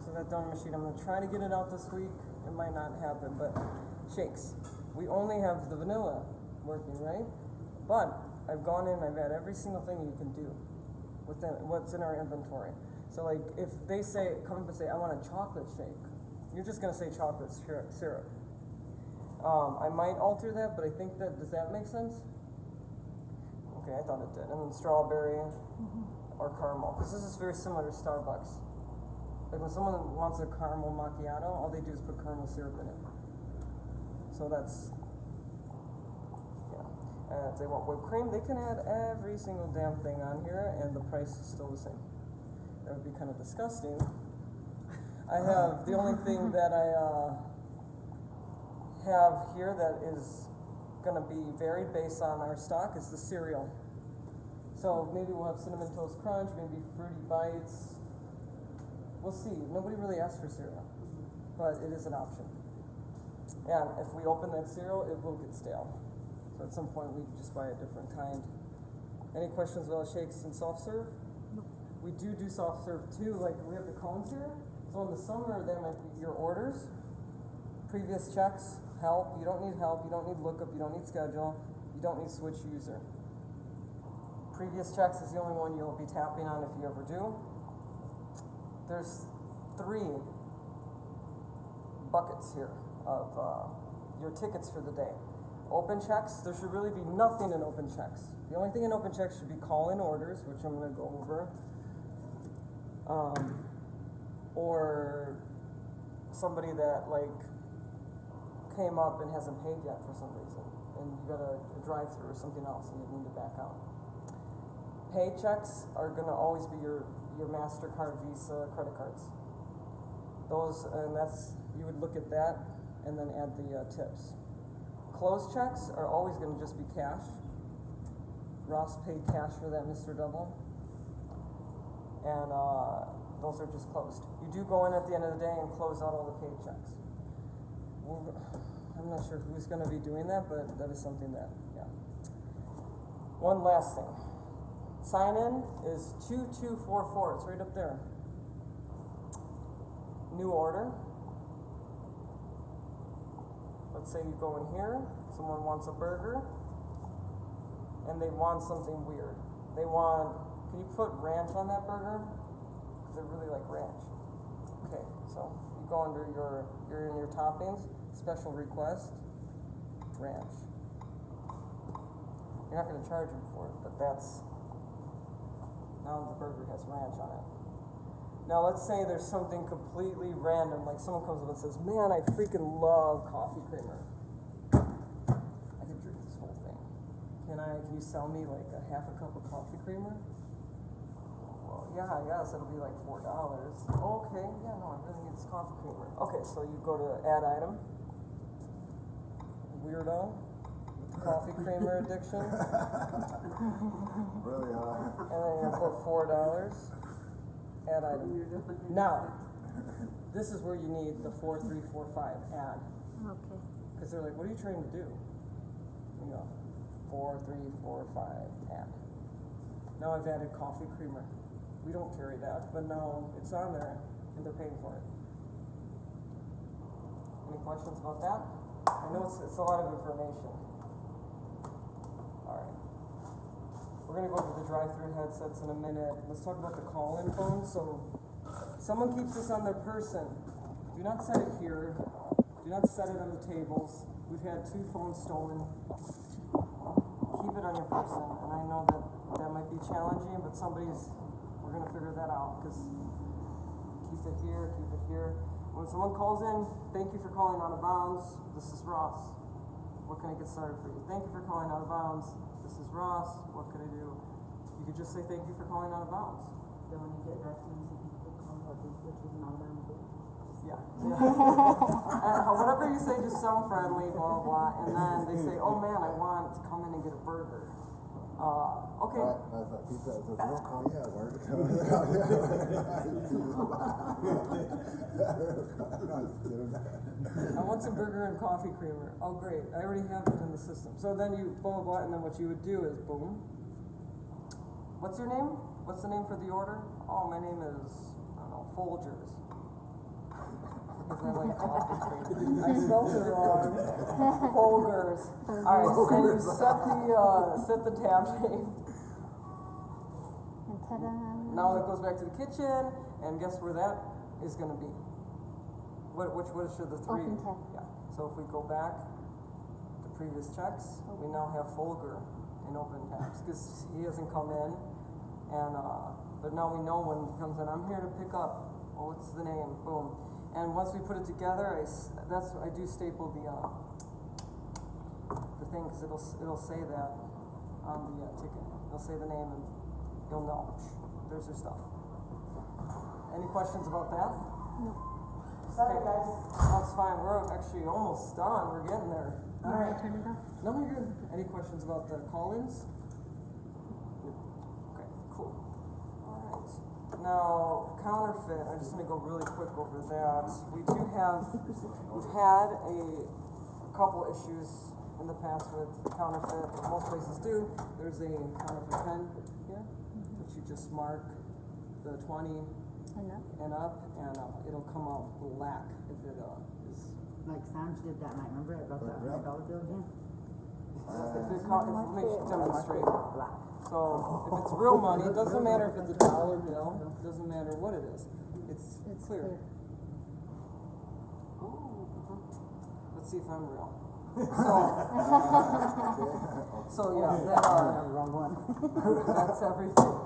so that donut machine, I'm going to try to get it out this week. It might not happen, but shakes. We only have the vanilla working, right? But I've gone in, I've had every single thing you can do within what's in our inventory. So like if they say, come up and say, I want a chocolate shake, you're just gonna say chocolate syrup. I might alter that, but I think that, does that make sense? Okay, I thought it did. And then strawberry or caramel, because this is very similar to Starbucks. Like when someone wants a caramel macchiato, all they do is put caramel syrup in it. So that's, if they want whipped cream, they can add every single damn thing on here, and the price is still the same. That would be kind of disgusting. I have, the only thing that I have here that is going to be varied based on our stock is the cereal. So maybe we'll have Cinnamon Toast Crunch, maybe Fruity Bites. We'll see. Nobody really asks for cereal, but it is an option. And if we open that cereal, it will get stale. So at some point we just buy a different kind. Any questions about shakes and soft serve? No. We do soft serve too, like we have the cones here. So in the summer, that might be your orders, previous checks, help. You don't need help, you don't need lookup, you don't need schedule, you don't need switch user. Previous checks is the only one you'll be tapping on if you ever do. There's 3 buckets here of your tickets for the day. Open checks, there should really be nothing in open checks. The only thing in open checks should be call-in orders, which I'm going to go over, or somebody that like came up and hasn't paid yet for some reason, and you got a drive-through or something else, and you need to back out. Pay checks are going to always be your MasterCard, Visa, credit cards. Those, and that's, you would look at that and then add the tips. Closed checks are always going to just be cash. Ross paid cash for that Mr. Double. And those are just closed. You do go in at the end of the day and close out all the paid checks. I'm not sure who's going to be doing that, but that is something that, yeah. One last thing. Sign in is 2244. It's right up there. New order. Let's say you go in here, someone wants a burger, and they want something weird. They want, can you put ranch on that burger? Because they really like ranch. Okay, so you go under you're in your toppings, special request, ranch. You're not going to charge them for it, but that's, now the burger has ranch on it. Now let's say there's something completely random, like someone comes up and says, man, I freaking love coffee creamer. I could drink this whole thing. Can you sell me like a half a cup of coffee creamer? Well, yeah, I guess it'll be like $4. Okay, yeah, no, I really need this coffee creamer. Okay, so you go to add item. Weirdo with the coffee creamer addiction. Really, And then you put $4. Add item. Now, this is where you need the 4, 3, 4, 5 add. Okay. Because they're like, what are you trying to do? You know, 4, 3, 4, 5 add. Now I've added coffee creamer. We don't carry that, but now it's on there and they're paying for it. Any questions about that? I know it's a lot of information. All right. We're going to go over the drive-through headsets in a minute. Let's talk about the call-in phone. So, someone keeps this on their person. Do not set it here. Do not set it on the tables. We've had 2 phones stolen. person, and I know that that might be challenging, but we're gonna figure that out, because keep it here. When someone calls in, thank you for calling out of bounds, this is Ross. What can I get started for you? Thank you for calling out of bounds, this is Ross, what can I do? You could just say thank you for calling out of bounds. Then when you get back to me, people come up with which is not them. Yeah. Whatever you say, just sound friendly, blah, blah, blah, and then they say, oh man, I want to come in and get a burger. Okay. Right, that's like pizza, it's a real call, yeah, word. I want some burger and coffee creamer. Oh, great. I already have it in the system. So then you blah, blah, blah, and then what you would do is boom. What's your name? What's the name for the order? Oh, my name is, I don't know, Folgers. Because I like coffee creamer. I spelled it wrong. Folgers. Alright, so you set the tab name. And ta-da. Now it goes back to the kitchen, and guess where that is gonna be? Which should the three? Open tab. Yeah, so if we go back to previous checks, we now have Folger in open tabs, because he hasn't come in, and, but now we know when he comes in, I'm here to pick up, oh, what's the name, boom. And once we put it together, I do staple the thing, because it'll say that on the ticket. It'll say the name, and you'll know, there's your stuff. Any questions about that? No. Sorry, guys. That's fine. We're actually almost done. We're getting there. You want to turn it off? No, you're good. Any questions about the call-ins? Okay, cool. Alright. Now, counterfeit. I'm just gonna go really quick over that. We've had a couple issues in the past with counterfeit. Most places do. There's a counterfeit pen here, which you just mark the 20 and up, and it'll come out black if it is. Like Sanj did that night, remember I got that $100 bill again? If it makes you demonstrate. So if it's real money, it doesn't matter if it's a dollar bill, it doesn't matter what it is. It's clear. Let's see if I'm real. So yeah, Wrong one. that's everything.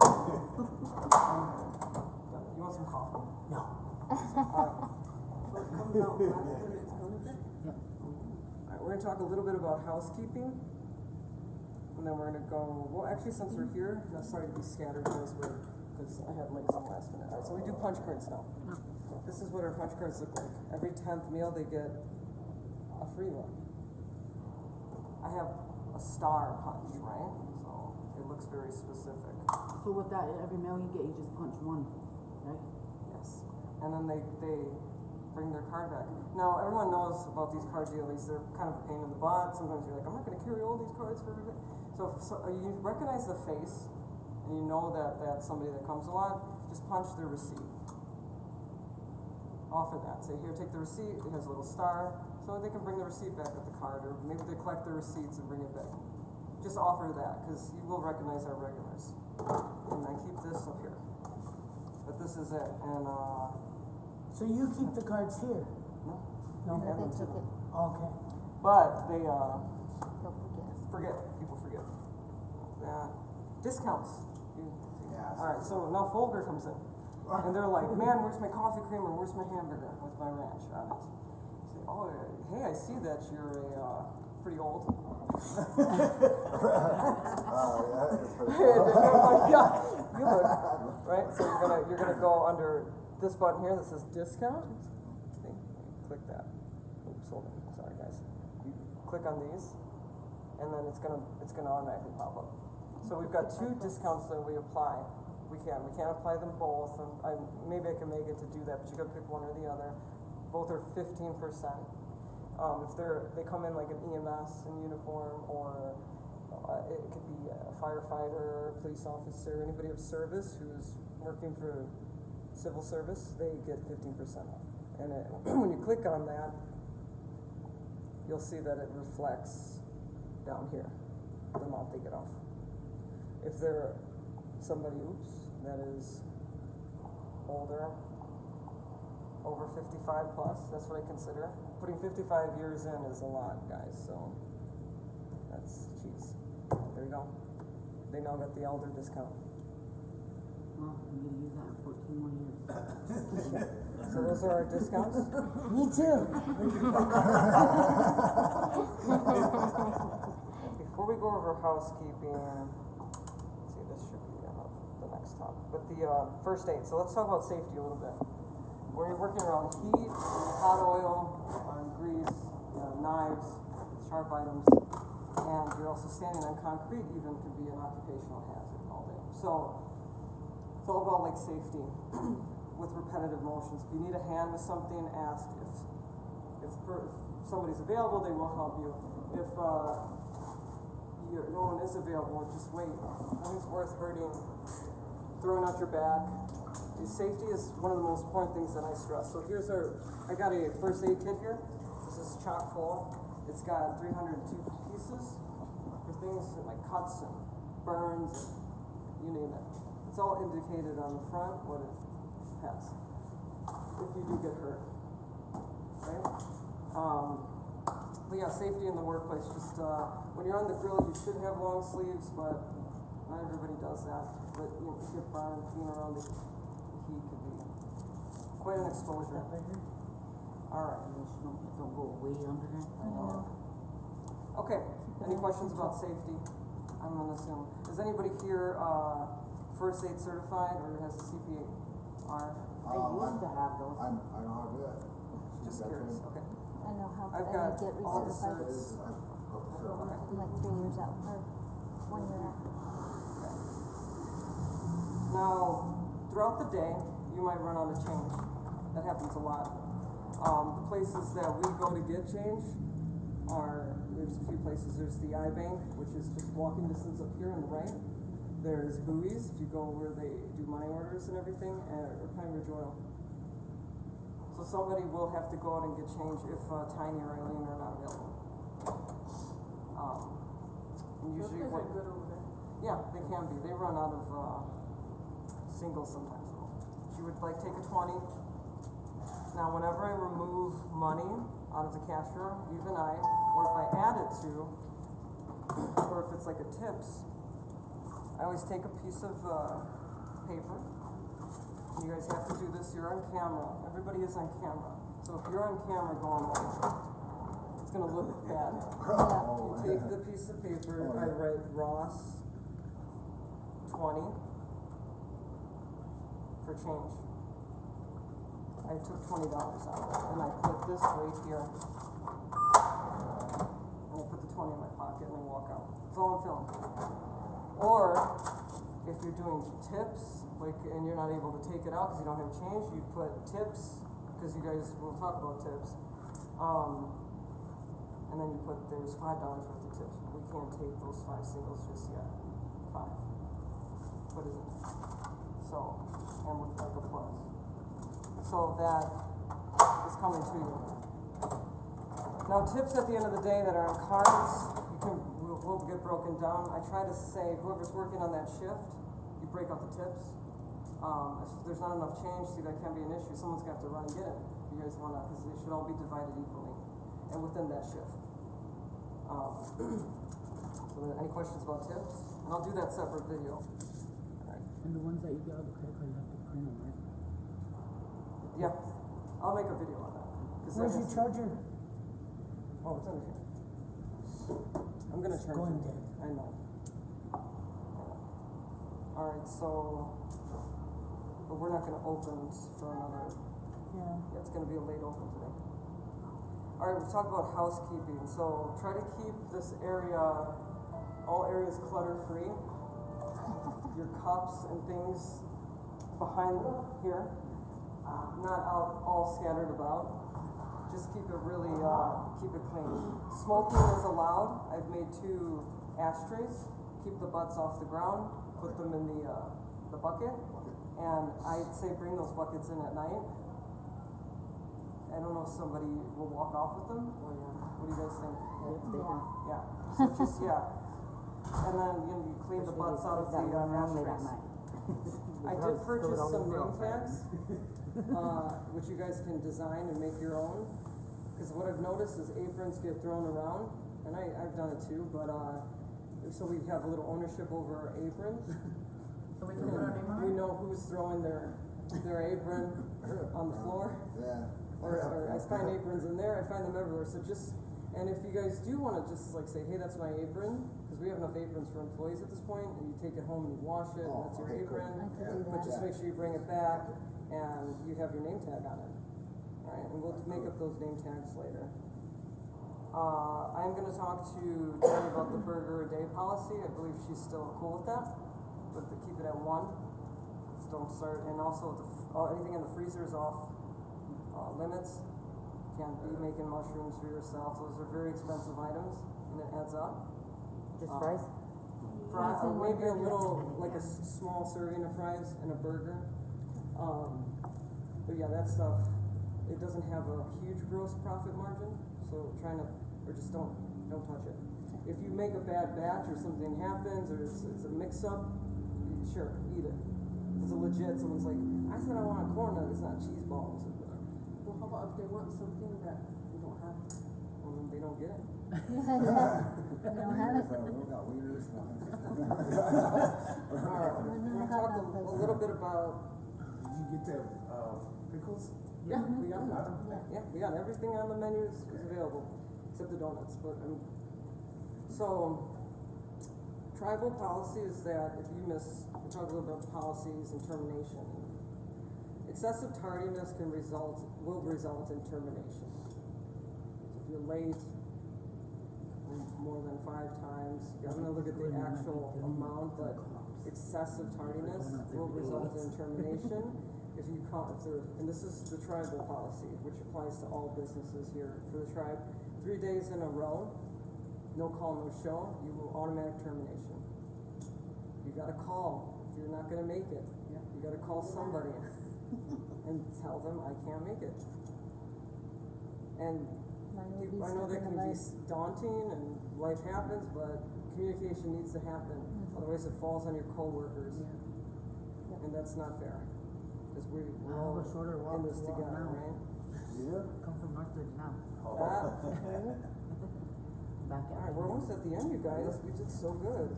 You want some coffee? No. Alright, we're gonna talk a little bit about housekeeping. And then we're gonna go, well actually since we're here, no, sorry to be scattered because I had like some last minute. Alright, so we do punch cards now. This is what our punch cards look like. Every 10th meal they get a free one. I have a star punch, right? So it looks very specific. So with that, every mail you get, you just punch one, right? Yes. And then they bring their card back. Now, everyone knows about these card dealies. They're kind of a pain in the butt. Sometimes you're like, I'm not going to carry all these cards for everybody. So if you recognize the face, and you know that that's somebody that comes a lot, just punch their receipt. Offer that. Say, here, take the receipt. It has a little star. So they can bring the receipt back with the card, or maybe they collect their receipts and bring it back. Just offer that, because you will recognize our regulars. And then keep this up here. But this is it. And, So you keep the cards here? no. No. Hand them to Take them. it. Okay. But they, Don't forget. people forget. Discounts. Yeah. Alright, so now Folger comes in. And they're like, man, where's my coffee creamer? Where's my hamburger with my ranch on it? Say, oh, hey, I see that you're pretty old. Yeah, you look. Right? So you're gonna go under this button here that says discount. See? Click that. Oops, hold on. Sorry guys. You click on these, and then it's gonna automatically pop up. So we've got 2 discounts that we apply. We can't apply them both. Maybe I can make it to do that, but you gotta pick one or the other. Both are 15%. If they come in like an EMS in uniform, or it could be a firefighter, police officer, anybody of service who's working for civil service, they get 15% off. And when you click on that, you'll see that it reflects down here, the amount they get off. If they're somebody, that is older, over 55 plus, that's what I consider. Putting 55 years in is a lot, guys, so that's, geez. There you go. they now got the elder discount. Well, I'm gonna use that in 14 more years. So those are our discounts. Me too. Before we go over housekeeping, let's see, this should be the next topic. But the first aid. So let's talk about safety a little bit. When you're working around heat, hot oil, grease, knives, sharp items, and you're also standing on concrete, even could be an occupational hazard all day. So it's all about like safety with repetitive motions. If you need a hand with something, ask. If somebody's available, they will help you. If no one is available, just wait. Nothing's worth hurting, throwing out your back. Safety is one of the most important things that I stress. So I got a first aid kit here. This is chock full. It's got 302 pieces for things like cuts and burns, you name it. It's all indicated on the front what it has, if you do get hurt, right? But yeah, safety in the workplace. Just when you're on the grill, you should have long sleeves, but not everybody does that. But you know, if you get burned, being around the heat could be quite an exposure. All right. Don't go way under there. Okay. Any questions about safety? I'm gonna assume. Is anybody here first aid certified or has a CPR? I used to have those. I don't have that. Just curious. Okay. I know how I've I got get all the recertified. certs. I'm like 3 years out, or 1 year out. Now, throughout the day, you might run out of change. That happens a lot. The places that we go to get change there's a few places. There's the iBank, which is just walking distance up here on the right. There's Buoys, if you go where they do money orders and everything, or Pine Ridge Oil. So somebody will have to go out and get change if Tiny or Eileen are not available. And usually Those guys are good over there. yeah, they can be. They run out of singles sometimes. She would like take a 20. Now, whenever I remove money out of the cash drawer, even or if I add it to, or if it's like a tips, I always take a piece of paper. You guys have to do this. You're on camera. Everybody is on camera. So if you're on camera going like, it's gonna look bad. You take the piece of paper. I write Ross 20 for change. I took $20 out of it, and I put this right here. And I put the 20 in my pocket and I walk out. It's all on film. Or if you're doing tips, and you're not able to take it out because you don't have change, you put tips, because you guys will talk about tips. And then you put, there's $5 worth of tips. We can't take those 5 singles just yet. 5. What is it? So, and with like a plus. So that is coming to you. Now, tips at the end of the day that are on cards, will get broken down. I try to say, whoever's working on that shift, you break out the tips. If there's not enough change, see, that can be an issue. Someone's got to run and get it. You guys want to, because they should all be divided equally and within that shift. So any questions about tips? And I'll do that separate video. All right. And the ones that you get out of the credit card, you have to print them, right? Yeah, I'll make a video on that. Where's your charger? Oh, it's under here. I'm gonna charge going it. dead. I know. Alright, so, but we're not gonna open for another, Yeah. it's gonna be a late open today. Alright, we'll talk about housekeeping. So try to keep this area, all areas clutter free. Your cups and things behind here. Not out all scattered about. Just keep it really, keep it clean. Smoking is allowed. I've made 2 ashtrays. Keep the butts off the ground. Put them in the bucket. And I'd say bring those buckets in at night. I don't know if somebody will walk off with them. What do you guys think? Yeah. So just, and then you clean the butts out of the ashtrays. I did purchase some name tags, which you guys can design and make your own. Because what I've noticed is aprons get thrown around, and I've done it too, but so we have a little ownership over our aprons. So we can put our name on We it? know who's throwing their apron on the floor. Yeah. Or I find aprons in there, I find them everywhere, so just, and if you guys do wanna just like say, hey, that's my apron, cause we have enough aprons for employees at this point, and you take it home and you wash it, and Oh, that's your okay, cool. apron. I could do But that. just make sure you bring it back, and you have your name tag on it. Alright, and we'll make up those name tags later. I'm gonna talk to Jenny about the burger a day policy, I believe she's still cool with that, but to keep it at 1. Just don't start, and also anything in the freezer is off limits. Can't be making mushrooms for yourself, those are very expensive items, and it adds up. Just Uh, fries? Fries, maybe a little, like a small serving of fries and a burger. But yeah, that stuff, it doesn't have a huge gross profit margin, so just don't touch it. If you make a bad batch or something happens, or it's a mix-up, sure, eat it. If it's a legit, someone's like, I said I want a corn nug, it's not cheese balls. Well, how about if they want something that we don't have? Well, then they don't get it. We don't have it. We got wieners. Alright, we're gonna talk a little bit about, Did you get the, pickles? yeah, we got them. Yeah. Yeah, we got everything on the menu is available, except the donuts, but, so, tribal policy is that if you miss, we talk a little bit about policies and termination. Excessive tardiness will result in termination. So if you're late more than 5 times, I'm gonna look at the actual amount, but excessive tardiness will result in termination. If there, and this is the tribal policy, which applies to all businesses here for the tribe, 3 days in a row, no call, no show, you will automatic termination. You gotta call if you're not gonna make it. You gotta call somebody and tell them I can't make it. And Mine will be I know stuck that in can the be legs. daunting and life happens, but communication needs to happen. Otherwise it falls on your coworkers. And that's not fair. Cause we're I all have a shorter walk in this to walk together, now. right? Yeah. Come from Northridge now. Ah, Back alright, we're almost at the end, you guys. We did so good.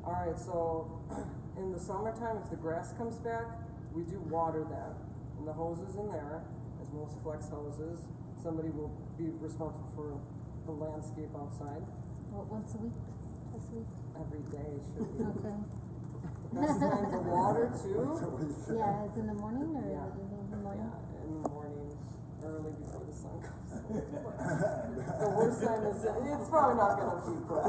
Alright, so in the summertime, if the grass comes back, we do water that. And the hose is in there, as most flex hoses. Somebody will be responsible for the landscape outside. What, once a week? Twice a week? Every day should be. Okay. Best time to water too. Yeah, is it in the morning or Yeah. the evening? The morning? Yeah, in the morning, early before the sun comes up. The worst time is, it's probably not gonna be good.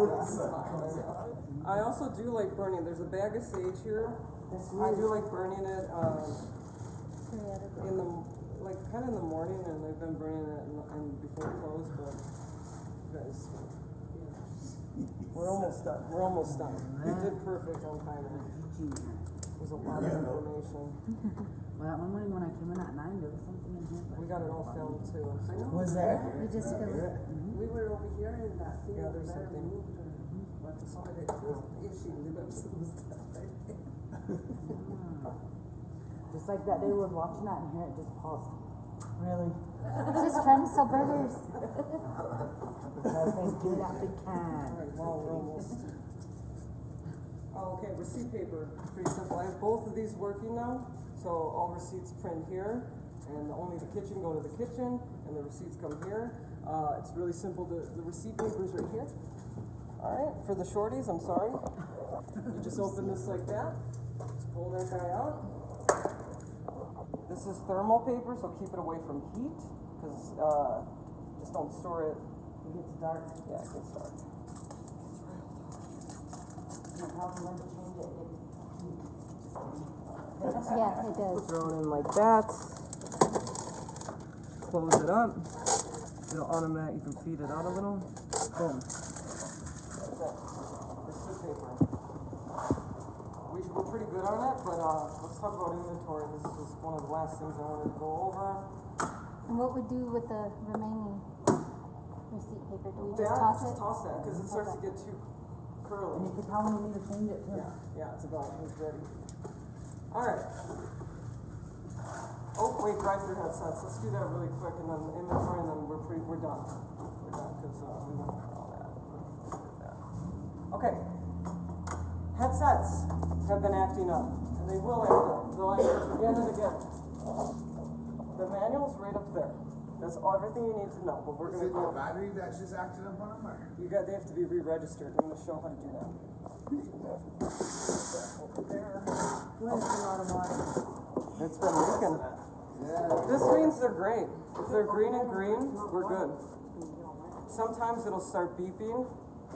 I also do like burning, there's a bag of sage here. I do like burning it, Periodically. in the, like, kinda in the morning, and I've been burning it and before close, but, guys, we're almost done, We did perfect on timing. It was a lot of information. Well, that one morning when I came in at 9, there was something in here. We got it all filmed too. I know. Was there? We just feel it. We were over here and that thing Yeah, over there's there something. moved or. But somebody, if she lit up some stuff, I think. Just like that day we was watching that and here it just paused. Really? Just trying to sell burgers. Because they do that they can. Alright, wow, we're almost. Oh, okay, receipt paper, pretty simple. I have both of these working now, so all receipts print here, and only the kitchen go to the kitchen, and the receipts come here. It's really simple, the receipt paper's right here. Alright, for the shorties, I'm sorry. You just open this like that, just pull that guy out. This is thermal paper, so keep it away from heat, because just don't store it. It gets dark. Yeah, it gets dark. You probably when to change it, it Yeah, it does. Throw it in like that. Close it up. It'll automatic. You can feed it out a little. Boom. That's it. Receipt paper. We're pretty good on it, but let's talk about inventory. This is one of the last things I wanted to go over. And what we do with the remaining receipt paper? Do we just Yeah, toss just it? toss that because it starts to get too And curly. you can tell when you need to change it too. Yeah, it's about. It's ready. All right. Oh wait, drive-through headsets. Let's do that really quick, and then inventory, and then we're done. We're done because we went through all that. Okay. headsets have been acting up, and they will act up. They'll act up again and again. The manual's right up there. That's everything you need to know, but we're Is gonna it the go. battery that's just acting up on them, or? They have to be re-registered. I'm gonna show how to do that. Over there. When it's an automatic. It's been leaking. Yeah. This means they're green. If they're green and green, we're good. Sometimes it'll start beeping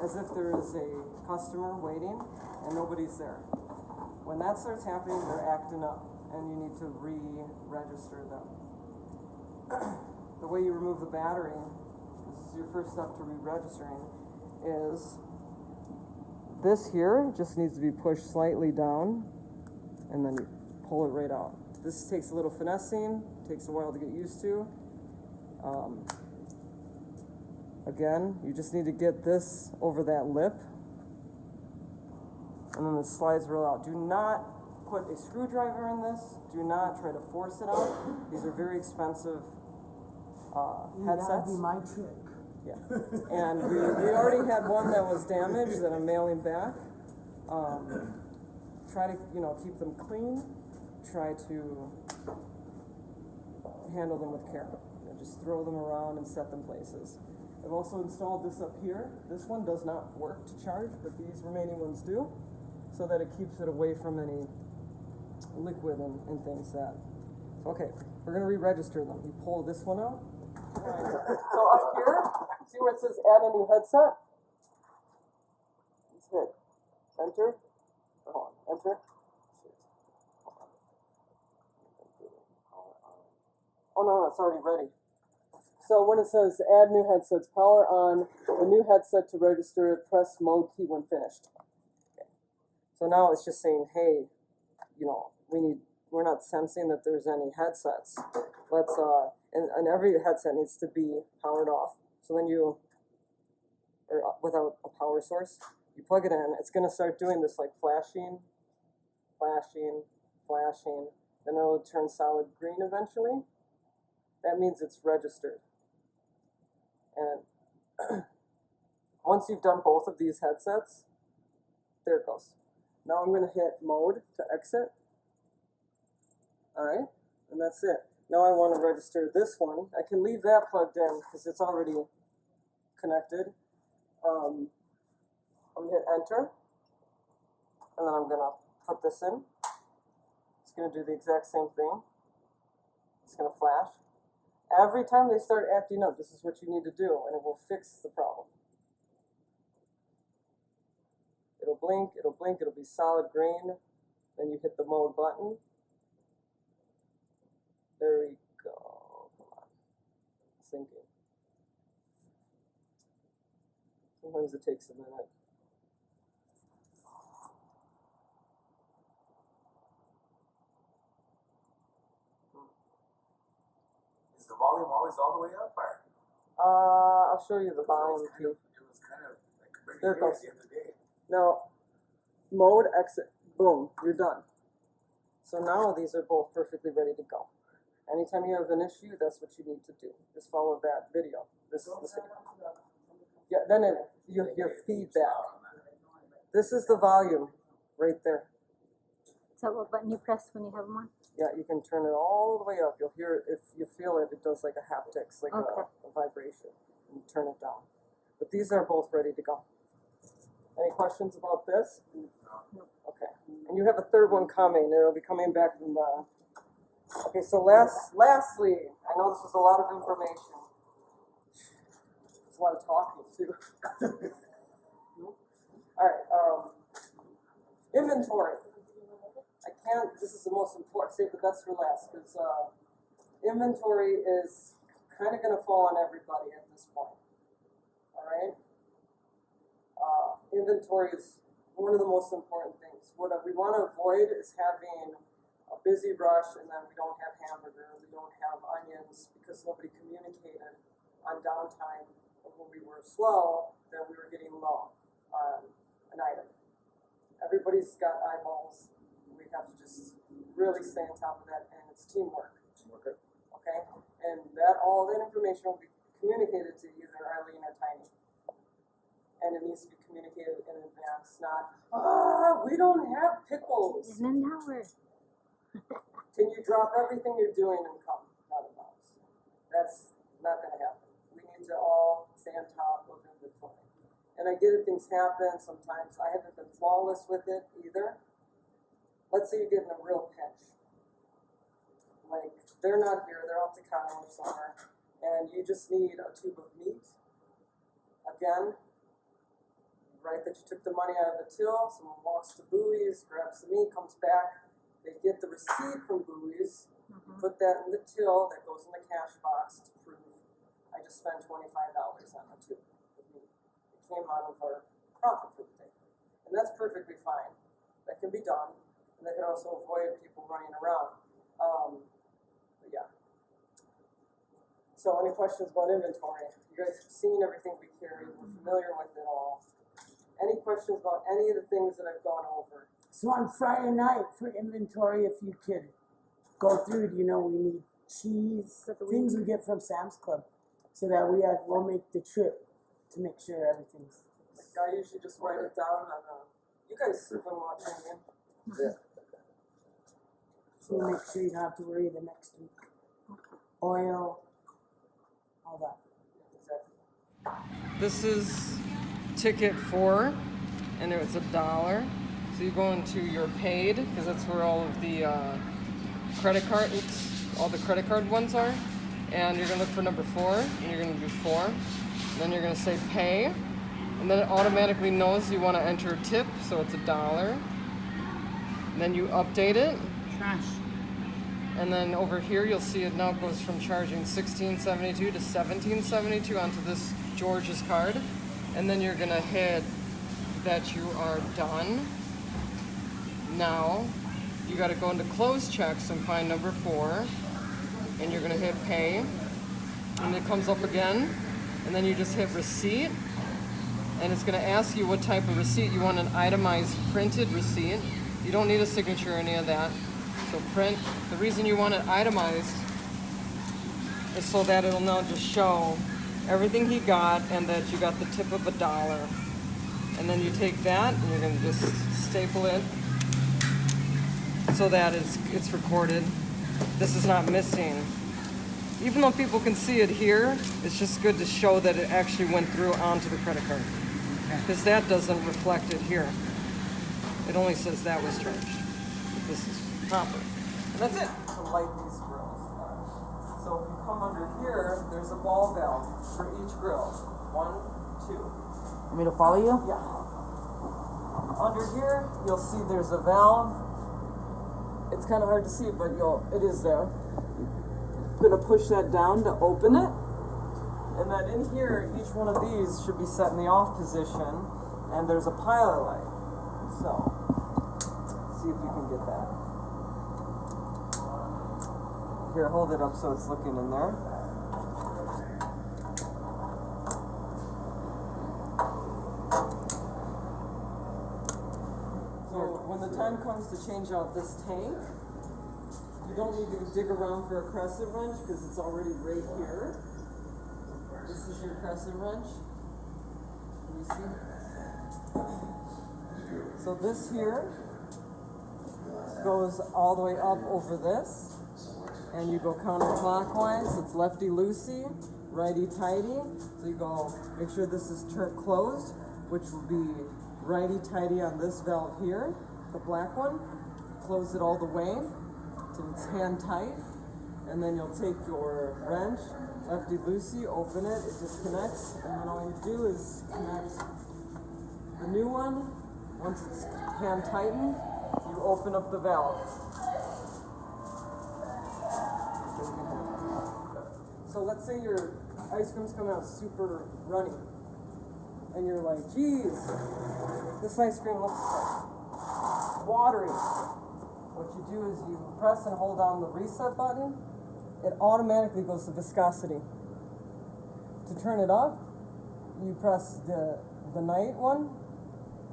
as if there is a customer waiting and nobody's there. When that starts happening, they're acting up and you need to re-register them. The way you remove the battery, this is your first step to re-registering, is this here just needs to be pushed slightly down and then you pull it right out. This takes a little finessing, takes a while to get used to. Again, you just need to get this over that lip and then the slides roll out. Do not put a screwdriver in this. Do not try to force it out. These are very expensive headsets. That'd be my trick. Yeah, and we already had one that was damaged that I'm mailing back. Try to, keep them clean. Try to handle them with care. Just throw them around and set them places. I've also installed this up here. This one does not work to charge, but these remaining ones do, so that it keeps it away from any liquid and things that. Okay, we're gonna re-register them. You pull this one out. So up here, see where it says add a new headset? Just hit enter. Hold on, enter. Oh no, it's already ready. So when it says add new headsets, power on the new headset to register it, press mode key when finished. Okay. So now it's just saying, hey, we're not sensing that there's any headsets. Let's and every headset needs to be powered off. So then without a power source, you plug it in, it's gonna start doing this like flashing, flashing, flashing, then it'll turn solid green eventually. That means it's registered. And once you've done both of these headsets, there it goes. Now I'm gonna hit mode to exit. Alright, and that's it. Now I want to register this one. I can leave that plugged in because it's already connected. I'm gonna hit enter, and then I'm gonna put this in. It's gonna do the exact same thing. It's gonna flash. Every time they start acting up, this is what you need to do, and it will fix the problem. It'll blink, it'll be solid green. Then you hit the mode button. There we go. Come on. Syncing. Sometimes it takes a minute. Is the volume always all the way up, or? I'll show you the volume too. It was kind of like pretty There it weird goes. the other day. Now, mode exit. Boom, you're done. So now these are both perfectly ready to go. Anytime you have an issue, that's what you need to do. Just follow that video. This video. Yeah, then you hear feedback. This is the volume right there. So what button you press when you have them on? Yeah, you can turn it all the way up. You'll hear it. If you feel it, it does like a haptics, like Okay. a vibration. And turn it down. But these are both ready to go. Any questions about this? Okay. And you have a third one coming. It'll be coming back from the. Okay, so lastly, I know this was a lot of information. There's a lot of talking too. All right. Inventory. This is the most important, save the best for last, because inventory is kind of going to fall on everybody at this point. All right? Inventory is one of the most important things. What we want to avoid is having a busy rush and then we don't have hamburger, we don't have onions because nobody communicated on downtime. And when we were slow, then we were getting low on an item. Everybody's got eyeballs. We have to just really stay on top of that, and it's teamwork. Okay? And all that information will be communicated to either Arlene or Tiny. And it needs to be communicated in advance, not, we don't have pickles. And then now we're. Can you drop everything you're doing and come? Not a mouse. That's not gonna happen. We need to all stay on top of inventory. And I get it, things happen sometimes. I haven't been flawless with it either. Let's say you get in a real pinch. Like, they're not here, they're out to college somewhere, and you just need a tube of meat. Again, write that you took the money out of the till, someone walks to Buies, grabs the meat, comes back, they get the receipt from Buies, you put that in the till, that goes in the cash box to prove I just spent $25 on a tube of meat. It came out of our profit for the day. And that's perfectly fine. That can be done, and that can also avoid people running around. But yeah. So any questions about inventory? You guys have seen everything we carry, we're familiar with it all. Any questions about any of the things that I've gone over? So on Friday night for inventory, if you could go through, we need cheese, things we get from Sam's Club, so that we'll make the trip to make sure everything's. Like, I usually just write it down on you guys have been watching me. Yeah. So we'll make sure you don't have to worry the next week. Oil, all that. This is ticket 4, and it was $1. So you go into your paid, because that's where all of the all the credit card ones are. And you're gonna look for number 4, and you're gonna do 4. And then you're gonna say pay, and then it automatically knows you want to enter a tip, so it's $1. And then you update it. Trash. And then over here, you'll see it now goes from charging $16.72 to $17.72 onto this George's card. And then you're gonna hit that you are done. Now, you gotta go into close checks and find number 4. And you're gonna hit pay. And it comes up again. And then you just hit receipt. And it's gonna ask you what type of receipt. You want an itemized printed receipt. You don't need a signature or any of that. So print, the reason you want it itemized is so that it'll now just show everything he got and that you got the tip of $1. And then you take that and you're gonna just staple it so that it's recorded. This is not missing. Even though people can see it here, it's just good to show that it actually went through onto the credit card. Because that doesn't reflect it here. It only says that was charged. But this is proper. And that's it. To light these grills. So if you come under here, there's a ball valve for each grill. 1, 2. Want me to follow you? Yeah. Under here, you'll see there's a valve. It's kind of hard to see, but it is there. I'm gonna push that down to open it. And then in here, each one of these should be set in the off position, and there's a pilot light. So, see if you can get that. Here, hold it up so it's looking in there. So when the time comes to change out this tank, you don't need to dig around for a crescent wrench because it's already right here. This is your crescent wrench. Can you see? So this here goes all the way up over this. And you go counterclockwise, it's lefty-loosey, righty-tighty. So you go, make sure this is closed, which will be righty-tighty on this valve here, the black one. Close it all the way till it's hand-tight. And then you'll take your wrench, lefty-loosey, open it, it disconnects. And then all you do is connect the new one. Once it's hand-tightened, you open up the valve. So let's say your ice cream's coming out super runny, and you're like, geez, this ice cream looks watery. What you do is you press and hold down the reset button, it automatically goes to viscosity. To turn it up, you press the night one,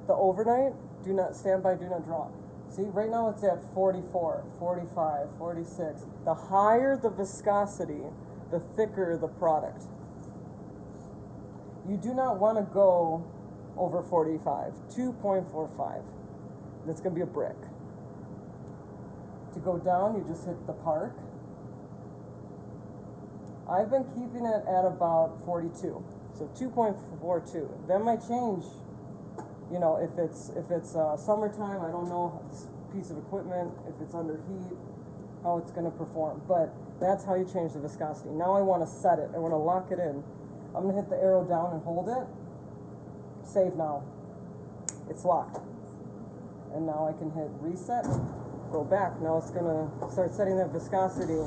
the overnight, do not stand by, do not drop. See, right now it's at 44, 45, 46. The higher the viscosity, the thicker the product. You do not want to go over 45, 2.45. That's gonna be a brick. To go down, you just hit the park. I've been keeping it at about 42, so 2.42. That might change, you know, if it's summertime. I don't know this piece of equipment, if it's under heat, how it's gonna perform. But that's how you change the viscosity. Now I want to set it. I want to lock it in. I'm gonna hit the arrow down and hold it. Save now. It's locked. And now I can hit reset. Go back. Now it's gonna start setting that viscosity.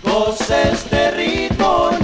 Goza este ritmo.